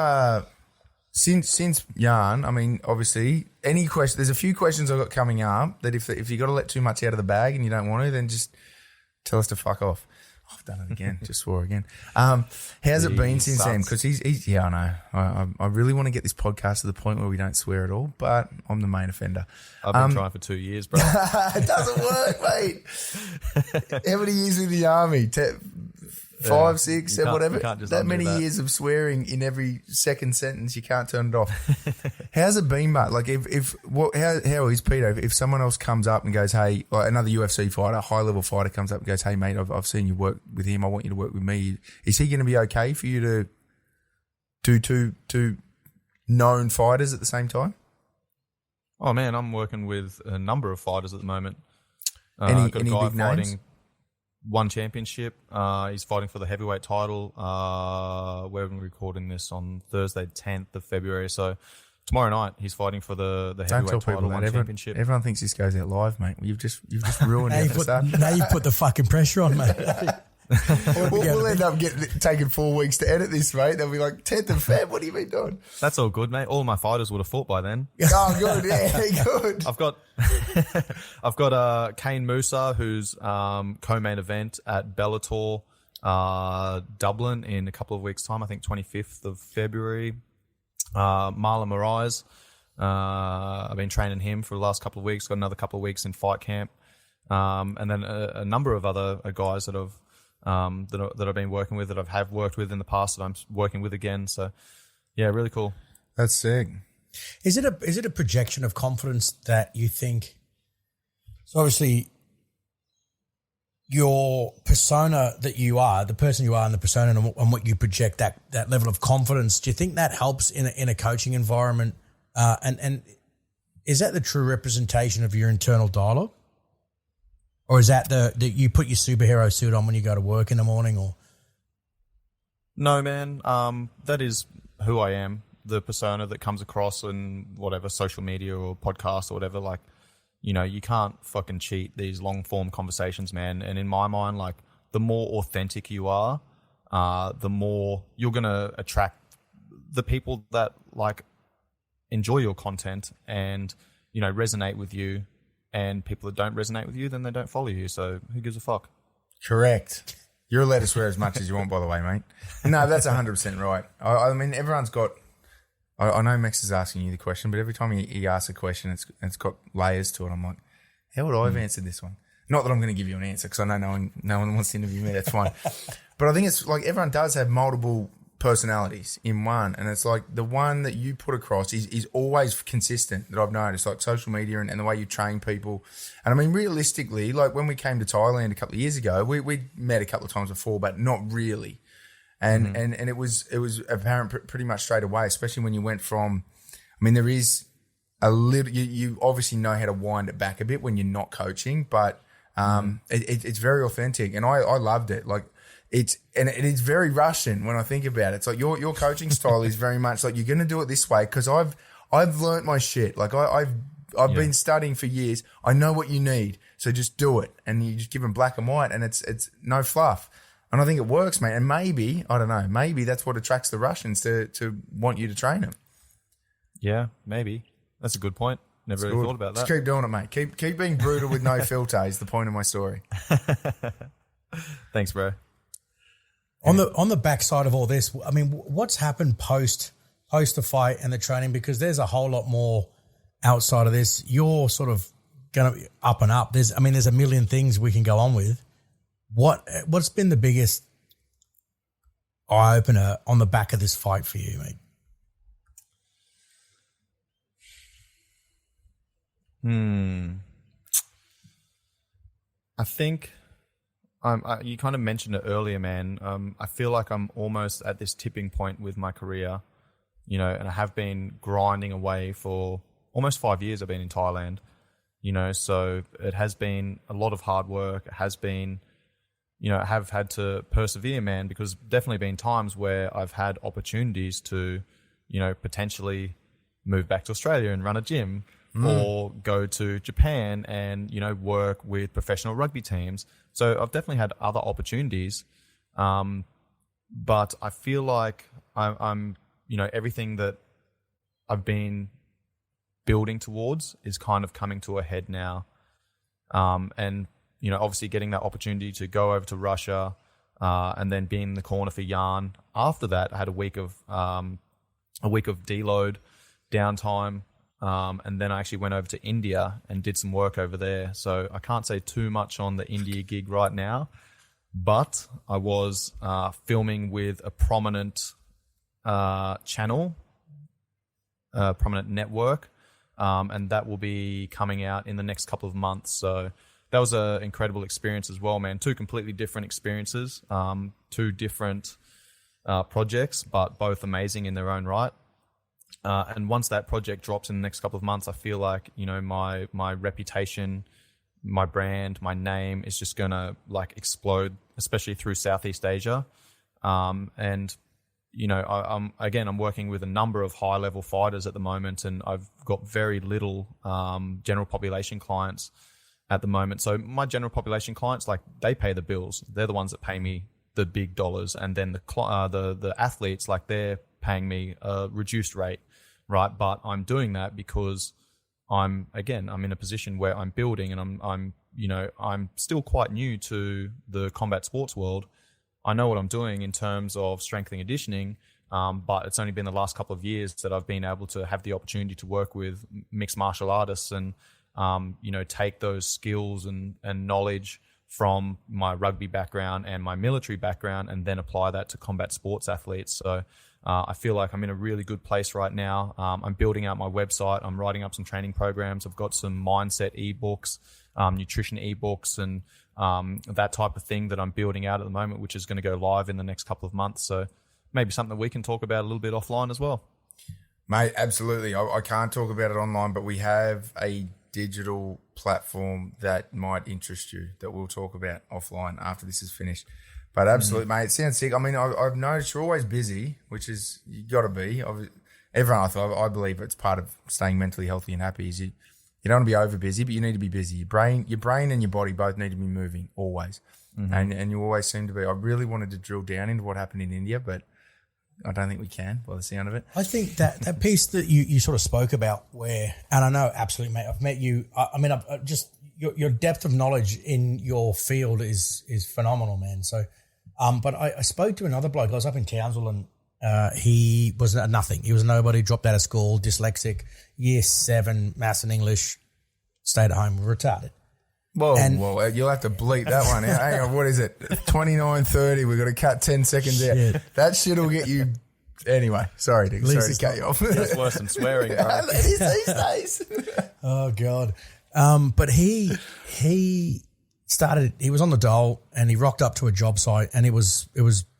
since Yan? I mean, obviously, any question. There's a few questions I've got coming up that if you got to let too much out of the bag and you don't want to, then just tell us to fuck off. Oh, I've done it again. Just swore again. How's it been since then? Because he's yeah, I know. I really want to get this podcast to the point where we don't swear at all, but I'm the main offender. I've been trying for 2 years, bro. It doesn't work, mate. How many years in the army? 5, 6, 7, whatever. That many years of swearing in every second sentence, you can't turn it off. How's it been, mate? Like, how is Peter? If someone else comes up and goes, hey, like another UFC fighter, high level fighter comes up and goes, hey, mate, I've seen you work with him. I want you to work with me. Is he going to be okay for you to do two known fighters at the same time? Oh man, I'm working with a number of fighters at the moment. Any got a guy big names? fighting one championship. He's fighting for the heavyweight title. We're recording this on Thursday, 10th of February. So tomorrow night he's fighting for the heavyweight title, one championship. Everyone thinks this goes out live, mate. You've just ruined it. Now you've put the fucking pressure on, mate. We'll end up taking 4 weeks to edit this, mate. They'll be like, 10th of Feb, what have you been doing? That's all good, mate. All my fighters would have fought by then. Oh, good. Yeah, good. I've got Kane Musa, who's co-main event at Bellator Dublin in a couple of weeks' time. I think 25th of February. Marlon Moraes. I've been training him for the last couple of weeks. Got another couple of weeks in fight camp. And then a number of other guys that I've been working with, that have worked with in the past, that I'm working with again. So, yeah, really cool. That's sick. Is it a projection of confidence that you think? So obviously, your persona that you are, the person you are, and the persona and what you project, that level of confidence. Do you think that helps in a coaching environment? And is that the true representation of your internal dialogue? Or is that the you put your superhero suit on when you go to work in the morning? Or no, man. That is who I am. The persona that comes across in whatever social media or podcast or whatever. Like, you know, you can't fucking cheat these long form conversations, man. And in my mind, like, the more authentic you are, the more you're gonna attract the people that like enjoy your content and, you know, resonate with you. And people that don't resonate with you, then they don't follow you. So who gives a fuck? Correct. You're allowed to swear as much as you want, by the way, mate. No, that's 100% right. I mean, everyone's got... I know Max is asking you the question, but every time he asks a question, it's got layers to it. I'm like, how would I have answered this one? Not that I'm going to give you an answer, because I know no one wants to interview me. That's fine. But I think it's like everyone does have multiple personalities in one, and it's like the one that you put across is always consistent, that I've noticed, like social media and the way you train people. And I mean, realistically, like when we came to Thailand a couple of years ago, we met a couple of times before, but not really. And and it was apparent pretty much straight away, especially when you went from, I mean, there is a little, you obviously know how to wind it back a bit when you're not coaching, but it's very authentic, and I loved it. Like, it's very Russian when I think about it. It's like your coaching style is very much like, you're going to do it this way because I've learnt my shit. Like I've been studying for years. I know what you need, so just do it. And you just give them black and white, and it's no fluff. And I think it works, mate. And maybe, I don't know, maybe that's what attracts the Russians to want you to train them. Yeah, maybe. That's a good point. Never really thought about that. Just keep doing it, mate. Keep being brutal with no filter is the point of my story. Thanks, bro. On the backside of all this, I mean, what's happened post the fight and the training? Because there's a whole lot more outside of this. You're sort of going to be up and up. There's a million things we can go on with. What's been the biggest eye opener on the back of this fight for you, mate? I think you kind of mentioned it earlier, man. I feel like I'm almost at this tipping point with my career, and I have been grinding away for almost 5 years. I've been in Thailand, so it has been a lot of hard work. It has been, I have had to persevere, man, because definitely been times where I've had opportunities to, potentially move back to Australia and run a gym, or go to Japan and, work with professional rugby teams. So I've definitely had other opportunities. But I feel like I'm everything that I've been building towards is kind of coming to a head now. And, obviously getting that opportunity to go over to Russia, and then being in the corner for Yan. After that, I had a week of deload, downtime. And then I actually went over to India and did some work over there. So I can't say too much on the India gig right now, but I was filming with a prominent channel, a prominent network, and that will be coming out in the next couple of months. So that was an incredible experience as well, man. 2 completely different experiences, 2 different projects, but both amazing in their own right. And once that project drops in the next couple of months, I feel like, my reputation, my brand, my name is just going to explode, especially through Southeast Asia. And, I'm working with a number of high level fighters at the moment, and I've got very little general population clients at the moment. So my general population clients, they pay the bills. They're the ones that pay me the big dollars. And then the athletes, they're paying me a reduced rate, right? But I'm doing that because I'm in a position where I'm building, and I'm still quite new to the combat sports world. I know what I'm doing in terms of strength and conditioning, but it's only been the last couple of years that I've been able to have the opportunity to work with mixed martial artists and, take those skills and knowledge from my rugby background and my military background, and then apply that to combat sports athletes. So I feel like I'm in a really good place right now. I'm building out my website. I'm writing up some training programs. I've got some mindset ebooks, nutrition ebooks, and that type of thing that I'm building out at the moment, which is going to go live in the next couple of months. So maybe something we can talk about a little bit offline as well. Mate, absolutely. I can't talk about it online, but we have a digital platform that might interest you that we'll talk about offline after this is finished. But absolutely, mate, it sounds sick. I mean, I've noticed you're always busy, which is, you got to be. Everyone, I believe it's part of staying mentally healthy and happy is you don't want to be over busy, but you need to be busy. Your brain and your body both need to be moving always. And you always seem to be. I really wanted to drill down into what happened in India, but I don't think we can by the sound of it. I think that piece that you sort of spoke about where, and I know absolutely, mate, I've met you. I've just, your depth of knowledge in your field is phenomenal, man. So, but I spoke to another bloke. I was up in Townsville, and he was nothing. He was nobody, dropped out of school, dyslexic, year 7, maths and English, stayed at home, retarded. Whoa, you'll have to bleep that one out. Hang on, what is it? 29:30. We've got to cut 10 seconds out. That shit will get you. Anyway, sorry to cut you off. That's worse than swearing, bro. It is these days. Oh, God. But he was on the dole, and he rocked up to a job site, and it was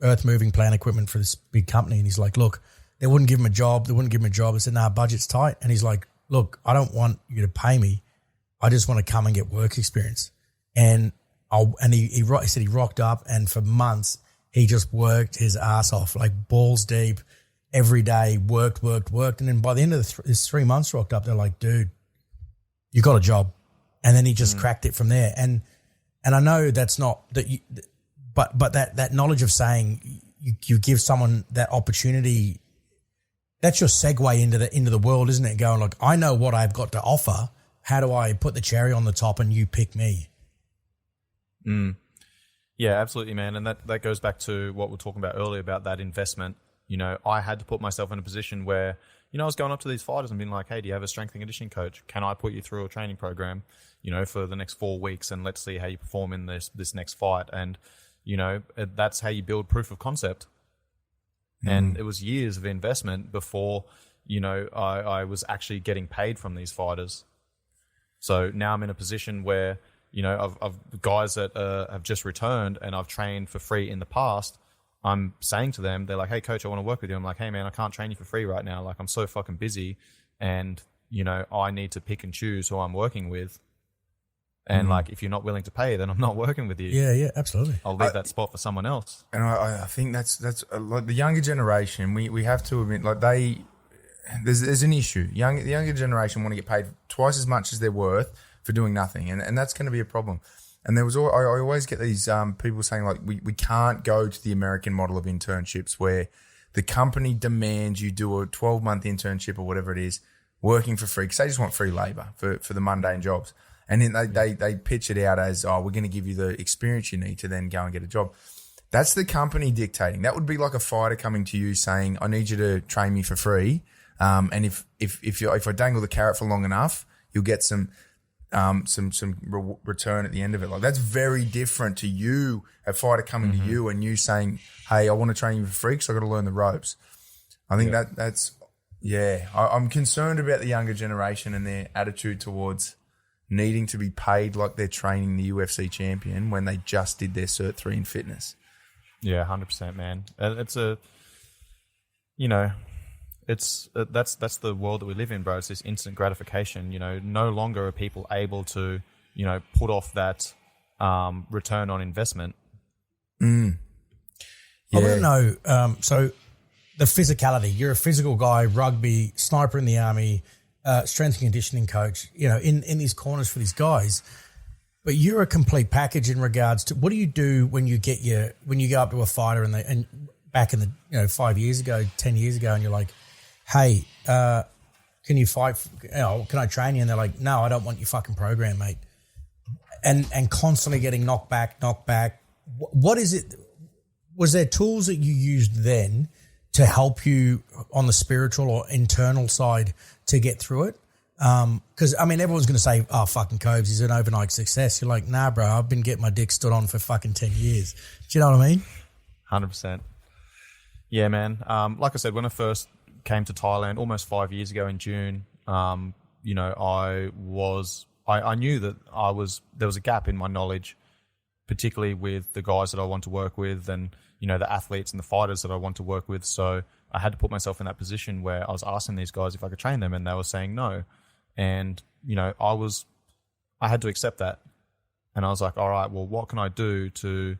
earth moving plant equipment for this big company. And he's like, look, they wouldn't give him a job. I said, nah, budget's tight. And he's like, look, I don't want you to pay me. I just want to come and get work experience. And he said he rocked up, and for months he just worked his ass off, like balls deep every day, worked. And then by the end of his 3 months rocked up, they're like, dude, you got a job. And then he just cracked it from there. And I know that's not that you, but that knowledge of saying you give someone that opportunity, that's your segue into the world, isn't it? Going like, I know what I've got to offer. How do I put the cherry on the top and you pick me? Yeah, absolutely, man. And that goes back to what we were talking about earlier about that investment. I had to put myself in a position where, I was going up to these fighters and being like, hey, do you have a strength and conditioning coach? Can I put you through a training program, for the next 4 weeks, and let's see how you perform in this next fight. And, that's how you build proof of concept. And it was years of investment before, I was actually getting paid from these fighters. So now I'm in a position where, of guys that have just returned and I've trained for free in the past, I'm saying to them, they're like, hey, coach, I want to work with you. I'm like, hey, man, I can't train you for free right now. Like, I'm so fucking busy and, I need to pick and choose who I'm working with. And like, if you're not willing to pay, then I'm not working with you. Yeah, absolutely. I'll leave that spot for someone else. And I think that's like the younger generation. We have to admit, like there's an issue. The younger generation want to get paid twice as much as they're worth for doing nothing, and that's going to be a problem. And I always get these people saying like we can't go to the American model of internships where the company demands you do a 12-month internship or whatever it is, working for free because they just want free labor for the mundane jobs. And then they pitch it out as, we're going to give you the experience you need to then go and get a job. That's the company dictating. That would be like a fighter coming to you saying, I need you to train me for free. And if I dangle the carrot for long enough, you'll get some return at the end of it. Like that's very different to you, a fighter coming to you and you saying, hey, I want to train you for free because I got to learn the ropes. I think I'm concerned about the younger generation and their attitude towards needing to be paid like they're training the UFC champion when they just did their Cert 3 in fitness. Yeah, 100%, man. It's that's the world that we live in, bro. It's this instant gratification. No longer are people able to, put off that return on investment. I want to know, so the physicality, you're a physical guy, rugby, sniper in the army, strength and conditioning coach, in these corners for these guys. But you're a complete package in regards to what do you do when you go up to a fighter and back in the 5 years ago, 10 years ago, and you're like, hey, can you fight? Can I train you? And they're like, no, I don't want your fucking program, mate. And constantly getting knocked back. What is it? Was there tools that you used then to help you on the spiritual or internal side to get through it? Because, everyone's going to say, oh, fucking Cobes, he's an overnight success. You're like, nah, bro, I've been getting my dick stood on for fucking 10 years. Do you know what I mean? 100%. Yeah, man. Like I said, when I first came to Thailand almost 5 years ago in June, I knew that there was a gap in my knowledge, particularly with the guys that I want to work with and, the athletes and the fighters that I want to work with. So I had to put myself in that position where I was asking these guys if I could train them and they were saying no. And, I had to accept that. And I was like, all right, well, what can I do to,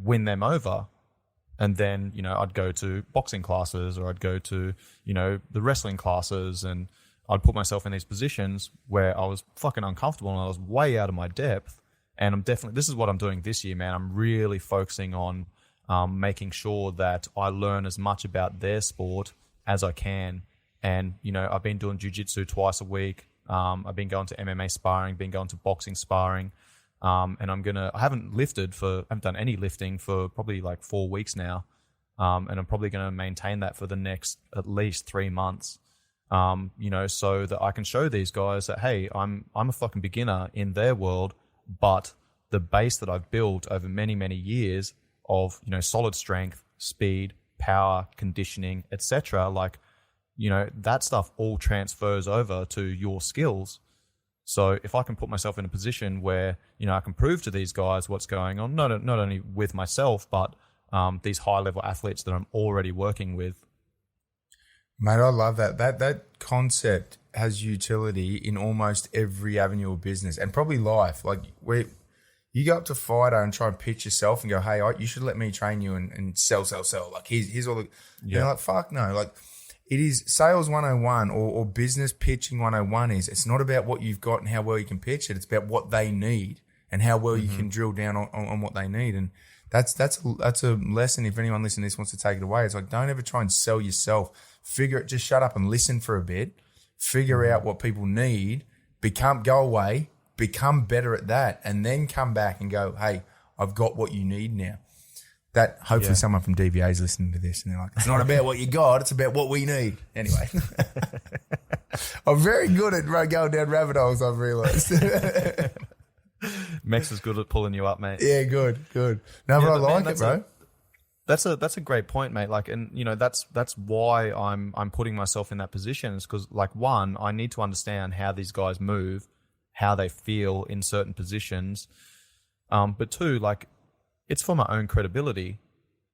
win them over? And then, I'd go to boxing classes or I'd go to, the wrestling classes and I'd put myself in these positions where I was fucking uncomfortable and I was way out of my depth. And this is what I'm doing this year, man. I'm really focusing on making sure that I learn as much about their sport as I can. And, I've been doing jiu-jitsu twice a week. I've been going to MMA sparring, been going to boxing sparring. And I haven't done any lifting for probably like 4 weeks now. And I'm probably going to maintain that for the next at least 3 months. So that I can show these guys that, hey, I'm a fucking beginner in their world, but the base that I've built over many, many years of, solid strength, speed, power, conditioning, etc. Like, that stuff all transfers over to your skills. So if I can put myself in a position where, I can prove to these guys what's going on, not only with myself, but these high-level athletes that I'm already working with. Mate, I love that. That concept has utility in almost every avenue of business and probably life. Like where you go up to fighter and try and pitch yourself and go, hey, you should let me train you and sell. Like here's all the, you're like, fuck no. Like it is sales 101 or business pitching 101 it's not about what you've got and how well you can pitch it. It's about what they need and how well you can drill down on what they need. And that's a lesson. If anyone listening to this wants to take it away, it's like, don't ever try and sell yourself. Just shut up and listen for a bit, figure out what people need, go away, become better at that, and then come back and go, hey, I've got what you need now. That hopefully someone from DVA is listening to this and they're like, it's not about what you got, it's about what we need. Anyway, I'm very good at going down rabbit holes, I've realised. Mex is good at pulling you up, mate. Yeah, good. No, but I like it, bro. That's a great point, mate. Like, and that's why I'm putting myself in that position is because, like, one, I need to understand how these guys move, how they feel in certain positions. But two, like, it's for my own credibility,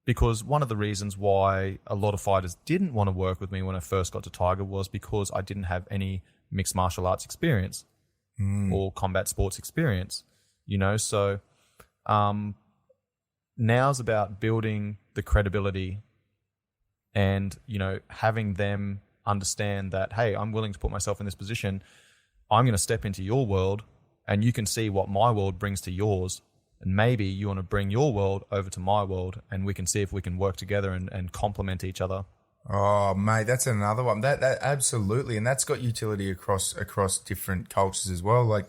because one of the reasons why a lot of fighters didn't want to work with me when I first got to Tiger was because I didn't have any mixed martial arts experience or combat sports experience, you know? So now's about building the credibility and, you know, having them understand that, hey, I'm willing to put myself in this position. I'm going to step into your world and you can see what my world brings to yours. And maybe you want to bring your world over to my world and we can see if we can work together and complement each other. Oh, mate, that's another one. That absolutely. And that's got utility across different cultures as well. Like,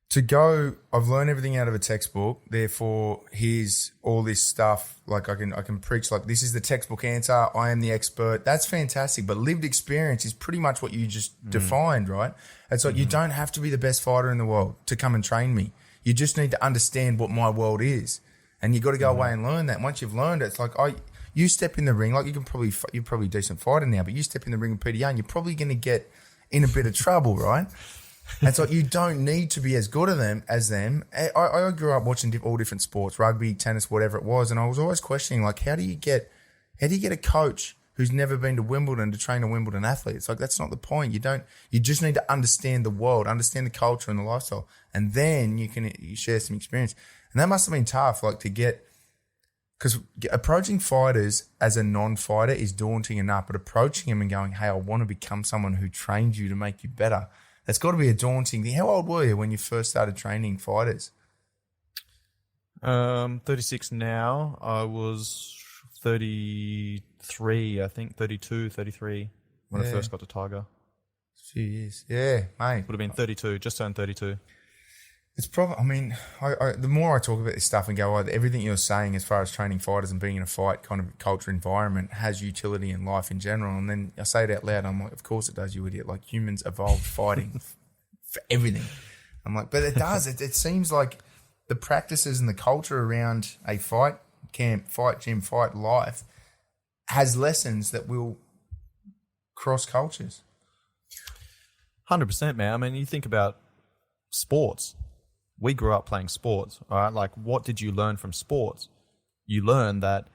to go, I've learned everything out of a textbook. Therefore, here's all this stuff. Like, I can preach like, this is the textbook answer. I am the expert. That's fantastic. But lived experience is pretty much what you just defined, right? It's like, you don't have to be the best fighter in the world to come and train me. You just need to understand what my world is. And you got to go away and learn that. And once you've learned it, it's like, you step in the ring, like you're probably a decent fighter now, but you step in the ring with Petr Yan, you're probably going to get in a bit of trouble, right? And so you don't need to be as good as them. I grew up watching all different sports, rugby, tennis, whatever it was, and I was always questioning, like, how do you get a coach who's never been to Wimbledon to train a Wimbledon athlete? It's like, that's not the point. You just need to understand the world, understand the culture and the lifestyle, and then you share some experience. And that must have been tough, like, to get, because approaching fighters as a non-fighter is daunting enough, but approaching them and going, hey, I want to become someone who trains you to make you better, that's got to be a daunting thing. How old were you when you first started training fighters? 36 now. I was 33, I think, 32, 33 when I first got to Tiger. A few years. Yeah, mate. Would have been 32, just turned 32. It's probably, I mean, the more I talk about this stuff and go, everything you're saying as far as training fighters and being in a fight kind of culture environment has utility in life in general. And then I say it out loud, I'm like, of course it does, you idiot. Like, humans evolved fighting for everything. I'm like, but it does. It seems like the practices and the culture around a fight camp, fight gym, fight life has lessons that will cross cultures. 100%, man. I mean, you think about sports. We grew up playing sports, all right? Like, what did you learn from sports? You learn that,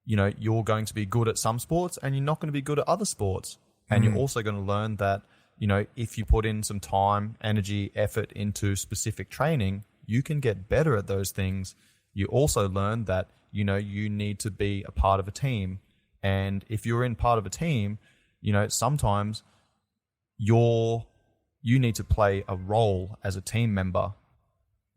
you know, you're going to be good at some sports and you're not going to be good at other sports. And you're also going to learn that, you know, if you put in some time, energy, effort into specific training, you can get better at those things. You also learn that, you know, you need to be a part of a team. And if you're in part of a team, you know, sometimes you need to play a role as a team member.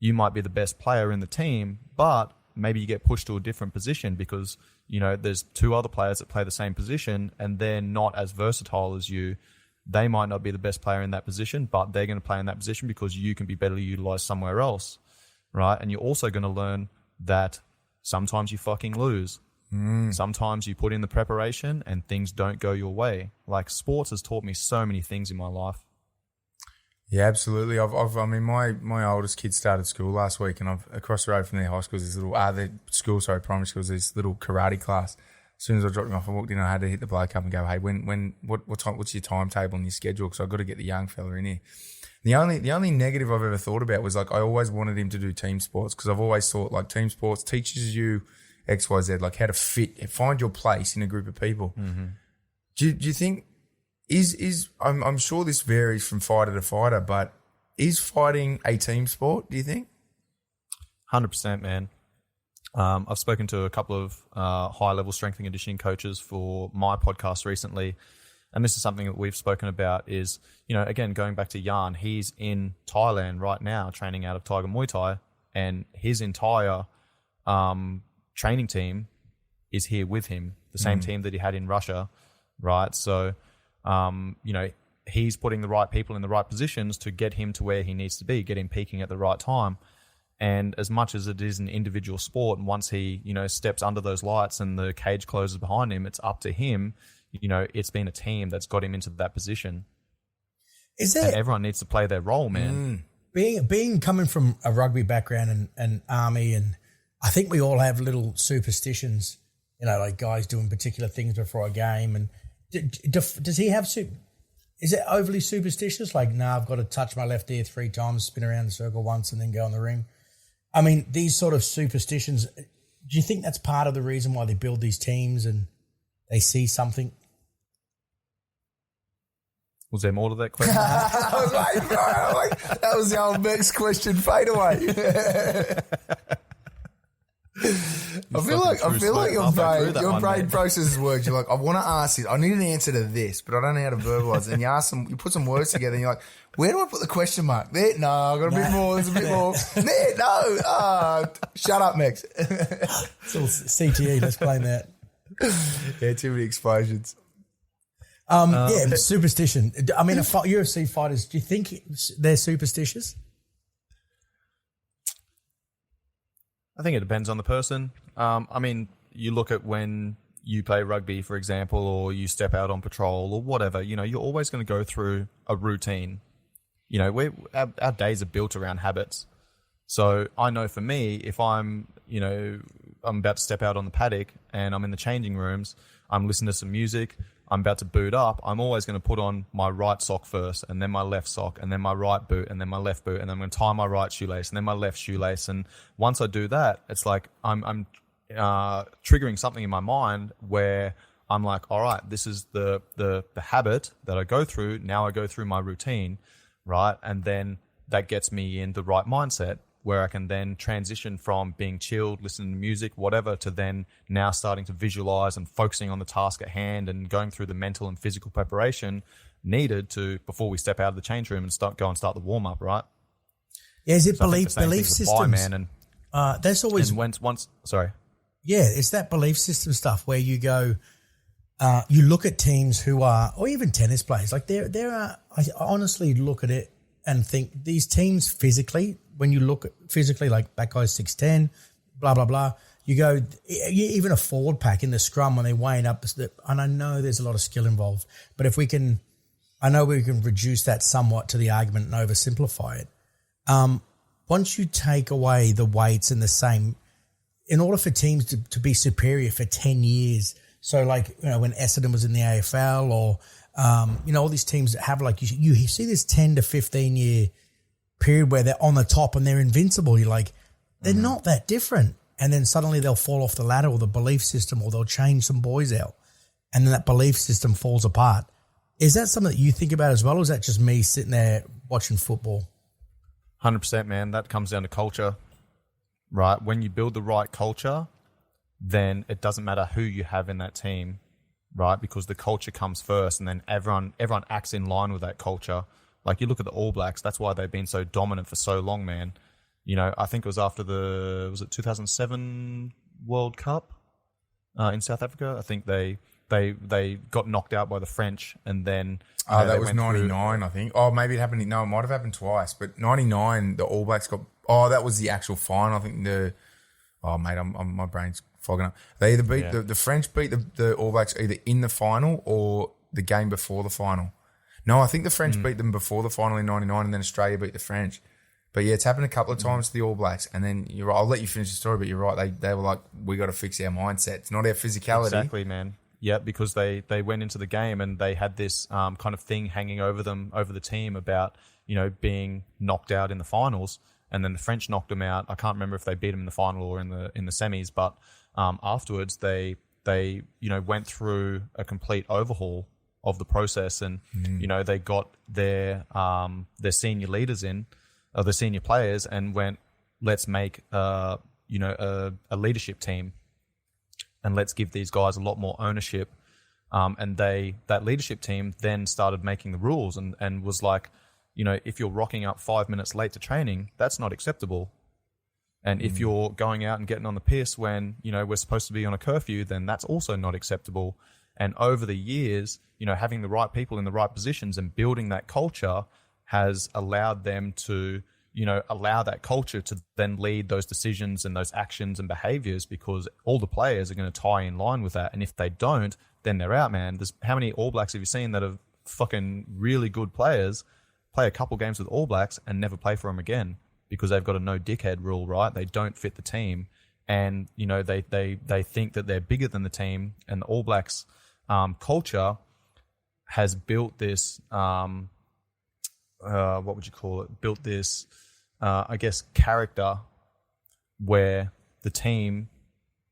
You might be the best player in the team, but maybe you get pushed to a different position because, you know, there's two other players that play the same position and they're not as versatile as you. They might not be the best player in that position, but they're going to play in that position because you can be better utilized somewhere else, right? And you're also going to learn that sometimes you fucking lose. Sometimes you put in the preparation and things don't go your way. Like, sports has taught me so many things in my life. Yeah, absolutely. I mean, my oldest kid started school last week, and across the road from their high school, there's primary school, this little karate class. As soon as I dropped him off, I walked in, I had to hit the bloke up and go, hey, what's your timetable and your schedule? Because I've got to get the young fella in here. The only negative I've ever thought about was, like, I always wanted him to do team sports because I've always thought, like, team sports teaches you X, Y, Z, like how to find your place in a group of people. Do you think I'm sure this varies from fighter to fighter, but is fighting a team sport, do you think? 100%, man. I've spoken to a couple of high-level strength and conditioning coaches for my podcast recently, and this is something that we've spoken about is, you know, again, going back to Yan, he's in Thailand right now training out of Tiger Muay Thai, and his entire training team is here with him, the same team that he had in Russia, right? So, you know, he's putting the right people in the right positions to get him to where he needs to be, get him peaking at the right time. And as much as it is an individual sport, and once he, you know, steps under those lights and the cage closes behind him, it's up to him. You know, it's been a team that's got him into that position. Is there, and everyone needs to play their role, man. Being coming from a rugby background and army, and I think we all have little superstitions, you know, like guys doing particular things before a game. And does he have Is it overly superstitious? Like, nah, I've got to touch my left ear 3 times, spin around the circle once, and then go in the ring. I mean, these sort of superstitions, do you think that's part of the reason why they build these teams and they see something? Was there more to that question? I was like, that was the old next question fade away. I feel like your brain processes words. You're like, I want to ask this. I need an answer to this, but I don't know how to verbalize it. And you put some words together and you're like, where do I put the question mark? There, no, I've got a bit more. There's a bit more. There, no. Shut up, Max. It's all CTE, let's blame that. Yeah, too many explosions. Yeah, superstition. I mean, UFC fighters, do you think they're superstitious? I think it depends on the person. I mean, you look at when you play rugby, for example, or you step out on patrol or whatever, you know, you're always going to go through a routine. You know, our days are built around habits. So I know for me, if I'm about to step out on the paddock and I'm in the changing rooms, I'm listening to some music, I'm about to boot up, I'm always going to put on my right sock first, and then my left sock, and then my right boot, and then my left boot, and then I'm going to tie my right shoelace, and then my left shoelace. And once I do that, it's like I'm triggering something in my mind where I'm like, all right, this is the habit that I go through. Now I go through my routine, right? And then that gets me in the right mindset, where I can then transition from being chilled, listening to music, whatever, to then now starting to visualize and focusing on the task at hand and going through the mental and physical preparation needed to before we step out of the change room and start the warm up, right? Yeah, is it so belief systems? That's always once. Sorry. Yeah, it's that belief system stuff where you go, you look at teams who are, or even tennis players, like there are. I honestly look at it and think these teams physically. When you look at physically, like that guy's 6'10", blah, blah, blah, you go, even a forward pack in the scrum when they're weighing up, and I know there's a lot of skill involved, but if we can, I know we can reduce that somewhat to the argument and oversimplify it. Once you take away the weights and the same, in order for teams to be superior for 10 years, so like, you know, when Essendon was in the AFL or, you know, all these teams that have like, you see this 10 to 15 year period where they're on the top and they're invincible. You're like, they're not that different. And then suddenly they'll fall off the ladder or the belief system, or they'll change some boys out. And then that belief system falls apart. Is that something that you think about as well? Or is that just me sitting there watching football? 100%, man. That comes down to culture, right? When you build the right culture, then it doesn't matter who you have in that team, right? Because the culture comes first, and then everyone acts in line with that culture. Like, you look at the All Blacks, that's why they've been so dominant for so long, man. You know, I think it was after was it 2007 World Cup in South Africa? I think they got knocked out by the French, and then... that was 99, I think. Oh, maybe it happened... No, it might have happened twice, but 99, the All Blacks got... Oh, that was the actual final. I think Oh, mate, my brain's fogging up. They either beat... The French beat the All Blacks either in the final or the game before the final. No, I think the French beat them before the final in 99, and then Australia beat the French. But yeah, it's happened a couple of times to the All Blacks. And then you're right, I'll let you finish the story, but you're right. They were like, we got to fix our mindset. It's not our physicality. Exactly, man. Yeah, because they went into the game and they had this kind of thing hanging over them, over the team about, you know, being knocked out in the finals. And then the French knocked them out. I can't remember if they beat them in the final or in the semis, but afterwards they you know, went through a complete overhaul of the process, and you know, they got their senior leaders in, or the senior players, and went, let's make you know, a leadership team, and let's give these guys a lot more ownership. And that leadership team then started making the rules, and was like, you know, if you're rocking up 5 minutes late to training, that's not acceptable. And if you're going out and getting on the piss when, you know, we're supposed to be on a curfew, then that's also not acceptable. And over the years, you know, having the right people in the right positions and building that culture has allowed them to, you know, allow that culture to then lead those decisions and those actions and behaviors, because all the players are going to tie in line with that. And if they don't, then they're out, man. How many All Blacks have you seen that are fucking really good players, play a couple games with All Blacks and never play for them again because they've got a no dickhead rule, right? They don't fit the team. And, you know, they think that they're bigger than the team, and the All Blacks culture has built this, what would you call it? Built this, I guess, character where the team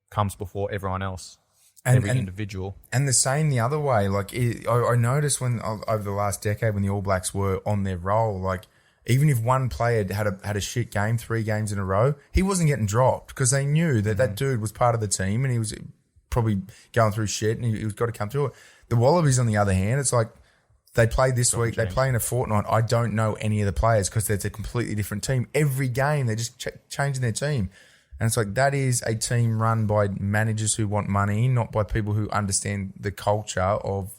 comes before everyone else, every individual. And the same the other way. Like I noticed when over the last decade when the All Blacks were on their roll, like even if one player had a shit game 3 games in a row, he wasn't getting dropped because they knew that that dude was part of the team and he was probably going through shit and he was got to come through it. The Wallabies, on the other hand, it's like they played this week, they play in a fortnight. I don't know any of the players because it's a completely different team. Every game, they're just changing their team. And it's like that is a team run by managers who want money, not by people who understand the culture of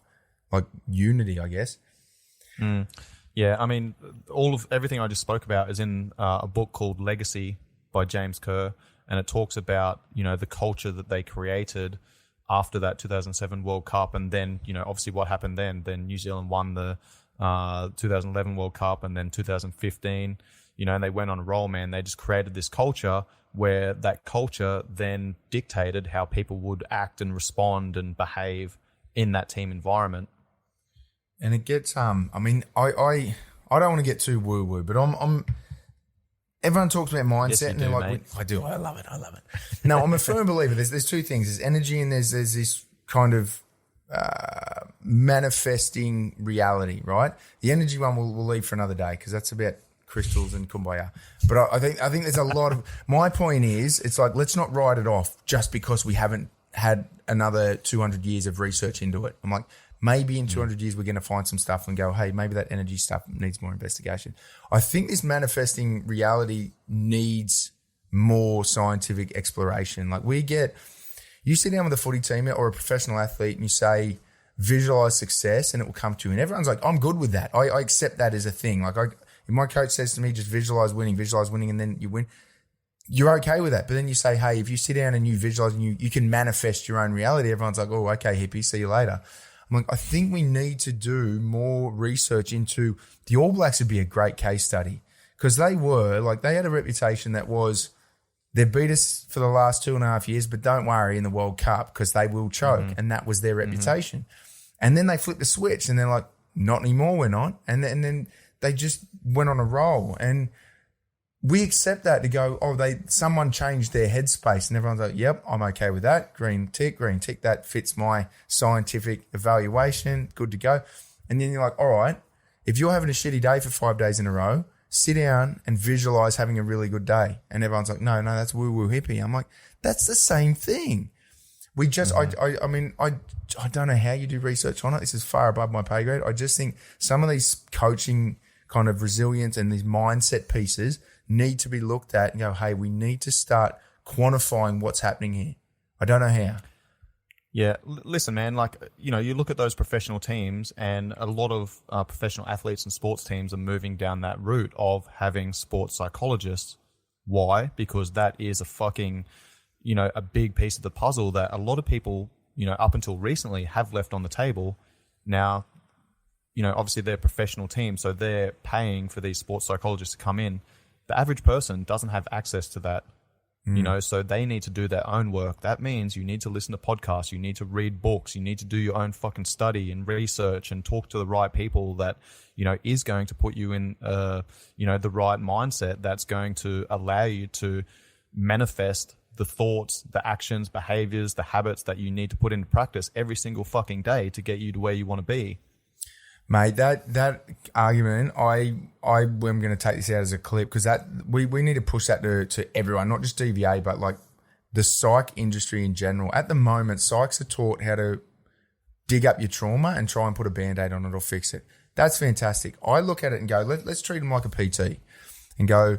like unity, I guess. Yeah, I mean, everything I just spoke about is in a book called Legacy by James Kerr, and it talks about, you know, the culture that they created after that 2007 World Cup, and then, you know, obviously what happened then. Then New Zealand won the 2011 World Cup, and then 2015, you know, and they went on a roll, man. They just created this culture where that culture then dictated how people would act and respond and behave in that team environment. And it gets, I mean, I don't want to get too woo-woo, but I'm everyone talks about mindset. Yes, and they're do, like, mate. I do. I love it. No, I'm a firm believer. There's 2 things. There's energy and there's this kind of manifesting reality, right? The energy one we'll leave for another day because that's about crystals and kumbaya. But I think there's a lot of, my point is, it's like, let's not write it off just because we haven't had another 200 years of research into it. I'm like, maybe in 200 years we're going to find some stuff and go, hey, maybe that energy stuff needs more investigation. I think this manifesting reality needs more scientific exploration. Like you sit down with a footy team or a professional athlete and you say, visualize success and it will come to you. And everyone's like, I'm good with that. I accept that as a thing. Like if my coach says to me, just visualize winning, and then you win, you're okay with that. But then you say, hey, if you sit down and you visualize and you can manifest your own reality, everyone's like, oh, okay, hippie, see you later. I'm like, I think we need to do more research into the All Blacks would be a great case study because they had a reputation that was, they beat us for the last 2.5 years, but don't worry in the World Cup because they will choke. And that was their reputation. And then they flipped the switch and they're like, not anymore, we're not. And then they just went on a roll. And we accept that to go, someone changed their headspace and everyone's like, yep, I'm okay with that. Green tick, that fits my scientific evaluation, good to go. And then you're like, all right, if you're having a shitty day for 5 days in a row, sit down and visualize having a really good day. And everyone's like, no, that's woo-woo hippie. I'm like, that's the same thing. We just, I mean, I don't know how you do research on it. This is far above my pay grade. I just think some of these coaching kind of resilience and these mindset pieces need to be looked at and go, hey, we need to start quantifying what's happening here. I don't know how. Yeah, listen, man, like, you know, you look at those professional teams and a lot of professional athletes and sports teams are moving down that route of having sports psychologists. Why? Because that is a fucking, you know, a big piece of the puzzle that a lot of people, you know, up until recently have left on the table. Now, you know, obviously they're professional teams, so they're paying for these sports psychologists to come in. The average person doesn't have access to that, you know, so they need to do their own work. That means you need to listen to podcasts, you need to read books, you need to do your own fucking study and research and talk to the right people that, you know, is going to put you in, you know, the right mindset that's going to allow you to manifest the thoughts, the actions, behaviors, the habits that you need to put into practice every single fucking day to get you to where you want to be. Mate, that argument, I am going to take this out as a clip because that we need to push that to everyone, not just DVA, but like the psych industry in general. At the moment, psychs are taught how to dig up your trauma and try and put a Band-Aid on it or fix it. That's fantastic. I look at it and go, let's treat them like a PT and go,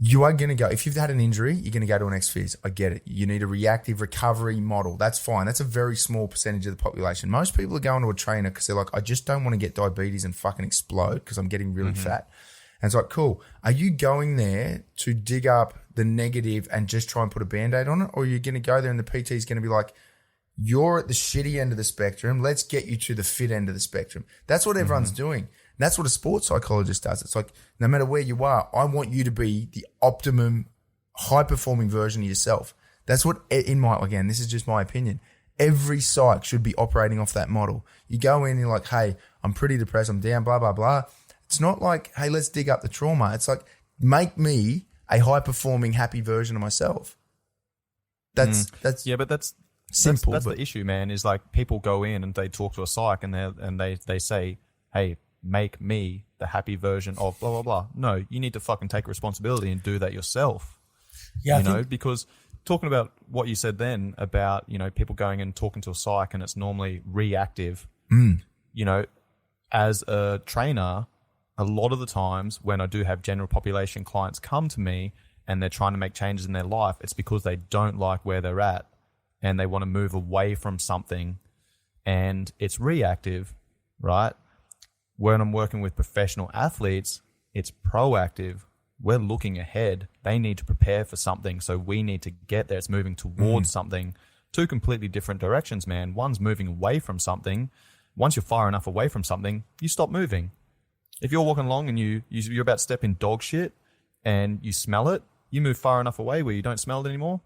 you are going to go, if you've had an injury, you're going to go to an ex-phys. I get it. You need a reactive recovery model. That's fine. That's a very small percentage of the population. Most people are going to a trainer because they're like, I just don't want to get diabetes and fucking explode because I'm getting really fat. And it's like, cool. Are you going there to dig up the negative and just try and put a Band-Aid on it? Or are you going to go there and the PT is going to be like, you're at the shitty end of the spectrum. Let's get you to the fit end of the spectrum. That's what everyone's doing. And that's what a sports psychologist does. It's like, no matter where you are, I want you to be the optimum, high-performing version of yourself. That's what, again, this is just my opinion. Every psych should be operating off that model. You go in and you're like, hey, I'm pretty depressed, I'm down, blah, blah, blah. It's not like, hey, let's dig up the trauma. It's like, make me a high-performing, happy version of myself. That's simple. That's the issue, man, is like people go in and they talk to a psych and they say, hey, make me the happy version of blah, blah, blah. No, you need to fucking take responsibility and do that yourself. Yeah, because talking about what you said then about, people going and talking to a psych and it's normally reactive, as a trainer, a lot of the times when I do have general population clients come to me and they're trying to make changes in their life, it's because they don't like where they're at and they want to move away from something and it's reactive, right? When I'm working with professional athletes, it's proactive. We're looking ahead. They need to prepare for something, so we need to get there. It's moving towards something. Two completely different directions, man. One's moving away from something. Once you're far enough away from something, you stop moving. If you're walking along and you're about to step in dog shit and you smell it, you move far enough away where you don't smell it anymore.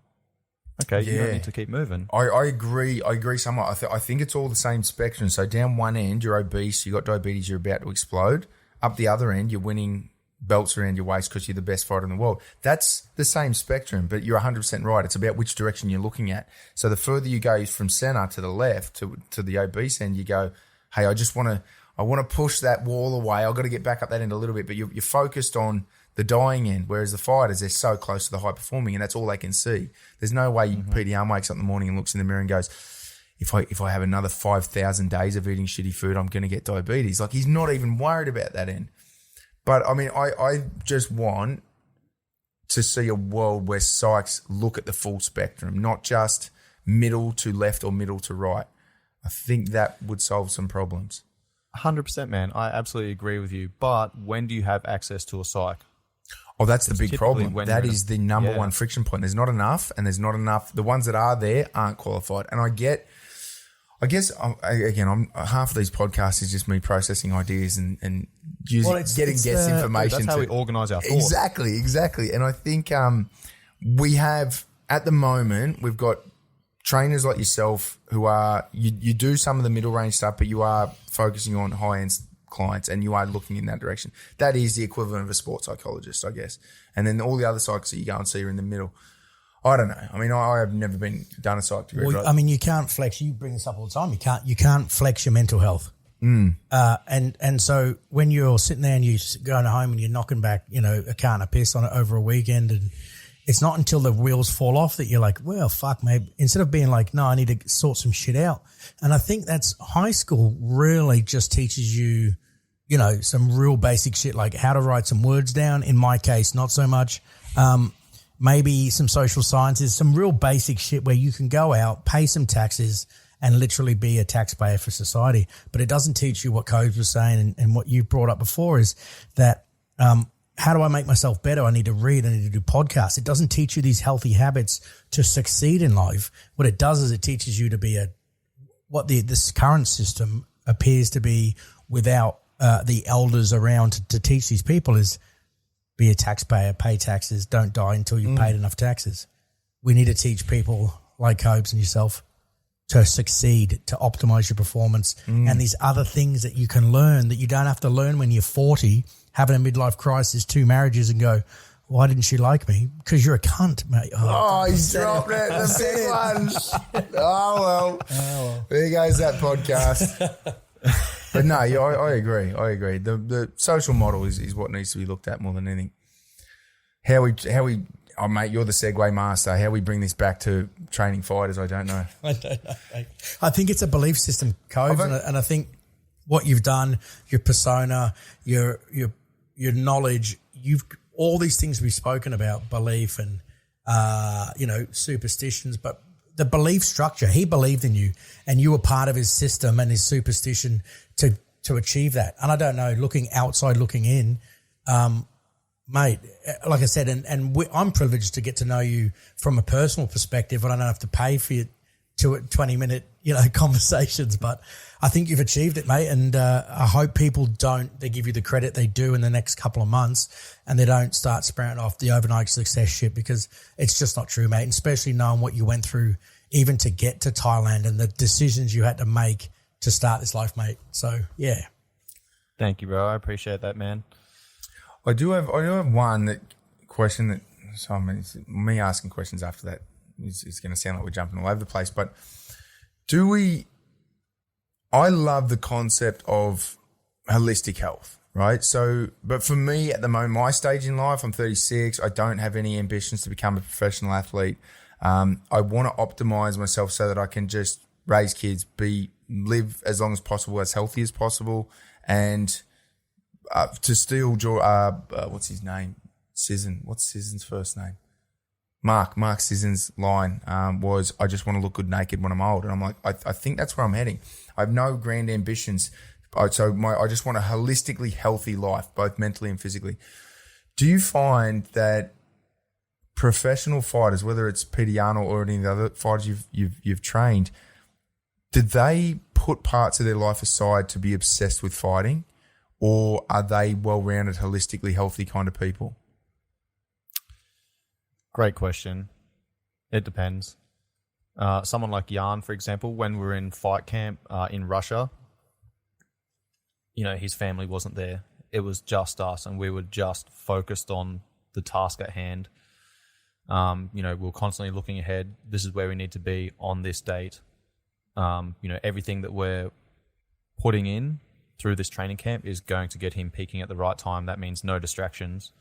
Okay, you don't need to keep moving. I agree somewhat. I think it's all the same spectrum. So down one end, you're obese, you got diabetes, you're about to explode. Up the other end, you're winning belts around your waist because you're the best fighter in the world. That's the same spectrum, but you're 100% right. It's about which direction you're looking at. So the further you go from center to the left to the obese end, you go, hey, I want to push that wall away. I've got to get back up that end a little bit, but you're focused on the dying end, whereas the fighters, they're so close to the high performing and that's all they can see. There's no way Petr Yan wakes up in the morning and looks in the mirror and goes, if I have another 5,000 days of eating shitty food, I'm going to get diabetes. Like, he's not even worried about that end. But, I mean, I just want to see a world where psychs look at the full spectrum, not just middle to left or middle to right. I think that would solve some problems. 100%, man. I absolutely agree with you. But when do you have access to a psych? Oh, that's the big problem. That is the number one friction point. There's not enough, and there's not enough. The ones that are there aren't qualified. And I guess, again, half of these podcasts is just me processing ideas and getting guest information. That's how we organise our thoughts. Exactly. And I think we have, at the moment, we've got trainers like yourself who are, you do some of the middle range stuff, but you are focusing on high-end clients and you are looking in that direction. That is the equivalent of a sports psychologist, I guess. And then all the other psychs that you go and see are in the middle. I don't know. I mean, I have never done a psych degree. Well, I mean, you can't flex. You bring this up all the time. You can't flex your mental health. And so when you're sitting there and you're going home and you're knocking back, a carton of piss on it over a weekend, and it's not until the wheels fall off that you're like, well, fuck, maybe instead of being like, no, I need to sort some shit out. And I think that's high school really just teaches you, some real basic shit like how to write some words down. In my case, not so much. Maybe some social sciences, some real basic shit where you can go out, pay some taxes and literally be a taxpayer for society. But it doesn't teach you what Kobe was saying and what you brought up before is that how do I make myself better? I need to read. I need to do podcasts. It doesn't teach you these healthy habits to succeed in life. What it does is it teaches you to be what this current system appears to be without the elders around to teach these people is be a taxpayer, pay taxes, don't die until you've paid enough taxes. We need to teach people like Cobes and yourself to succeed, to optimize your performance and these other things that you can learn that you don't have to learn when you're 40, having a midlife crisis, 2 marriages and go, why didn't she like me? Because you're a cunt, mate. He's dropped it. The big one. Oh, well. There goes that podcast. But no, yeah, I agree. The social model is what needs to be looked at more than anything. How we, oh mate, you're the segue master. How we bring this back to training fighters, I don't know. I don't know, mate. I think it's a belief system, Cove, and I think what you've done, your persona, your knowledge, all these things we've spoken about, belief and superstitions, but the belief structure, he believed in you and you were part of his system and his superstition to achieve that. And I don't know, looking outside, looking in, mate, like I said, I'm privileged to get to know you from a personal perspective. I don't have to pay for you 20-minute, conversations, but I think you've achieved it, mate. And I hope people they give you the credit they do in the next couple of months and they don't start spouting off the overnight success shit because it's just not true, mate. And especially knowing what you went through even to get to Thailand and the decisions you had to make to start this life, mate. So, yeah. Thank you, bro. I appreciate that, man. I do have one question that, so I mean, me asking questions after that is going to sound like we're jumping all over the place, but I love the concept of holistic health, right? So, but for me at the moment, my stage in life, I'm 36. I don't have any ambitions to become a professional athlete. I want to optimize myself so that I can just raise kids, live as long as possible, as healthy as possible, and to steal what's his name? What's Sissen's first name? Mark Sissen's line was, I just want to look good naked when I'm old. And I'm like, I think that's where I'm heading. I have no grand ambitions. I just want a holistically healthy life, both mentally and physically. Do you find that professional fighters, whether it's Petr Yan or any of the other fighters you've trained, did they put parts of their life aside to be obsessed with fighting, or are they well-rounded, holistically healthy kind of people? Great question. It depends. Someone like Yan, for example, when we were in fight camp in Russia, his family wasn't there. It was just us, and we were just focused on the task at hand. We were constantly looking ahead. This is where we need to be on this date. Everything that we're putting in through this training camp is going to get him peaking at the right time. That means no distractions,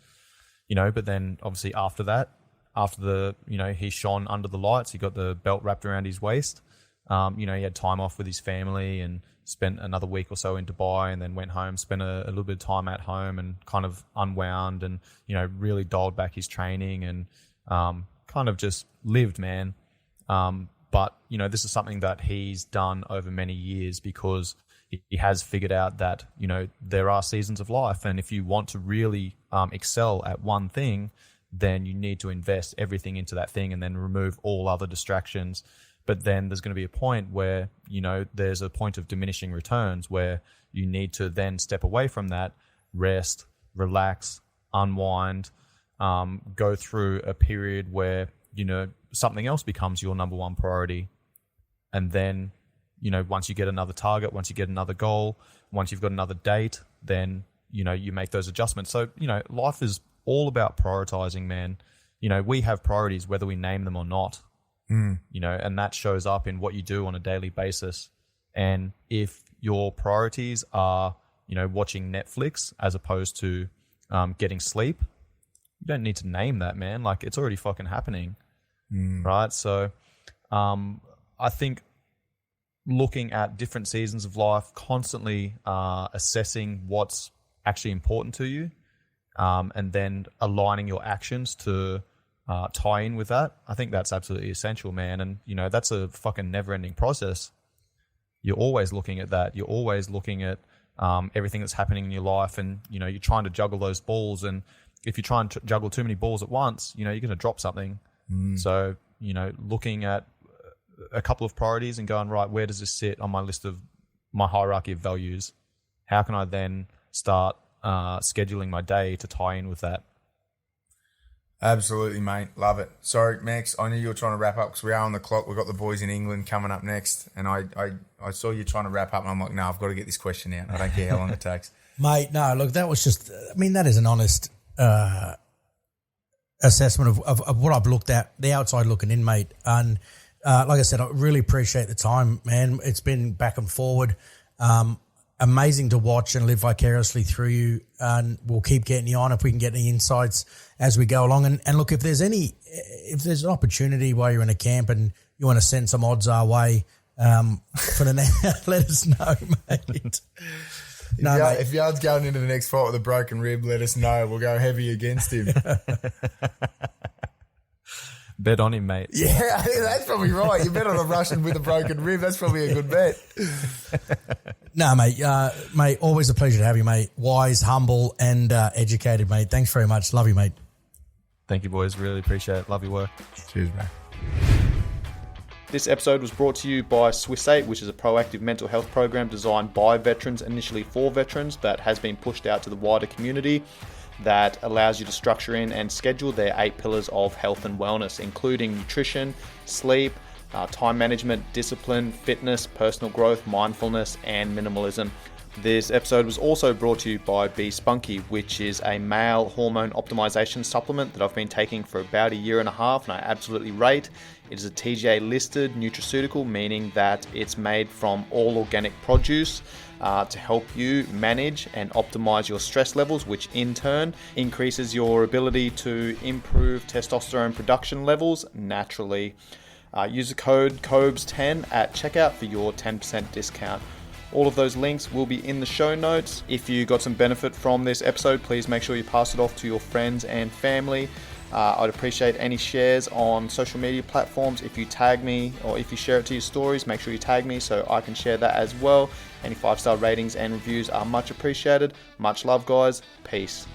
but then obviously after he shone under the lights, he got the belt wrapped around his waist. He had time off with his family and spent another week or so in Dubai, and then went home, spent a little bit of time at home and kind of unwound and, really dialed back his training and kind of just lived, man. But this is something that he's done over many years because he has figured out that, there are seasons of life. And if you want to really excel at one thing, then you need to invest everything into that thing and then remove all other distractions. But then there's going to be a point where, there's a point of diminishing returns where you need to then step away from that, rest, relax, unwind, go through a period where, something else becomes your number one priority. And then, once you get another target, once you get another goal, once you've got another date, then, you make those adjustments. So, life is all about prioritizing, man. We have priorities whether we name them or not. And that shows up in what you do on a daily basis. And if your priorities are, watching Netflix as opposed to getting sleep, you don't need to name that, man. Like, it's already fucking happening, right? So I think looking at different seasons of life, constantly assessing what's actually important to you, and then aligning your actions to tie in with that. I think that's absolutely essential, man. And, that's a fucking never-ending process. You're always looking at that. You're always looking at everything that's happening in your life, and, you're trying to juggle those balls. And if you try and juggle too many balls at once, you're going to drop something. So, looking at a couple of priorities and going, right, where does this sit on my list of my hierarchy of values? How can I then start scheduling my day to tie in with that? Absolutely, mate. Love it. Sorry, Max, I knew you were trying to wrap up because we are on the clock. We've got the boys in England coming up next. And I saw you trying to wrap up, and I'm like, no, I've got to get this question out. I don't care how long it takes. Mate, no, look, that was just, that is an honest assessment of what I've looked at, the outside looking in, mate. And like I said, I really appreciate the time, man. It's been back and forward. Amazing to watch and live vicariously through you, and we'll keep getting you on if we can get any insights as we go along. And look, if there's an opportunity while you're in a camp and you want to send some odds our way for the next, let us know, mate. If Yard's going into the next fight with a broken rib, let us know. We'll go heavy against him. Bet on him, mate. Yeah, that's probably right. You bet on a Russian with a broken rib. That's probably a good bet. No, mate. Mate, always a pleasure to have you, mate. Wise, humble, and educated, mate. Thanks very much. Love you, mate. Thank you, boys. Really appreciate it. Love your work. Cheers, mate. This episode was brought to you by Swiss 8, which is a proactive mental health program designed by veterans, initially for veterans, that has been pushed out to the wider community, that allows you to structure in and schedule their 8 pillars of health and wellness, including nutrition, sleep, time management, discipline, fitness, personal growth, mindfulness, and minimalism. This episode was also brought to you by Be Spunky, which is a male hormone optimization supplement that I've been taking for about a year and a half, and I absolutely rate. It is a TGA listed nutraceutical, meaning that it's made from all organic produce to help you manage and optimize your stress levels, which in turn increases your ability to improve testosterone production levels naturally. Use the code COBES10 at checkout for your 10% discount. All of those links will be in the show notes. If you got some benefit from this episode, please make sure you pass it off to your friends and family. I'd appreciate any shares on social media platforms. If you tag me or if you share it to your stories, make sure you tag me so I can share that as well. Any 5-star ratings and reviews are much appreciated. Much love, guys. Peace.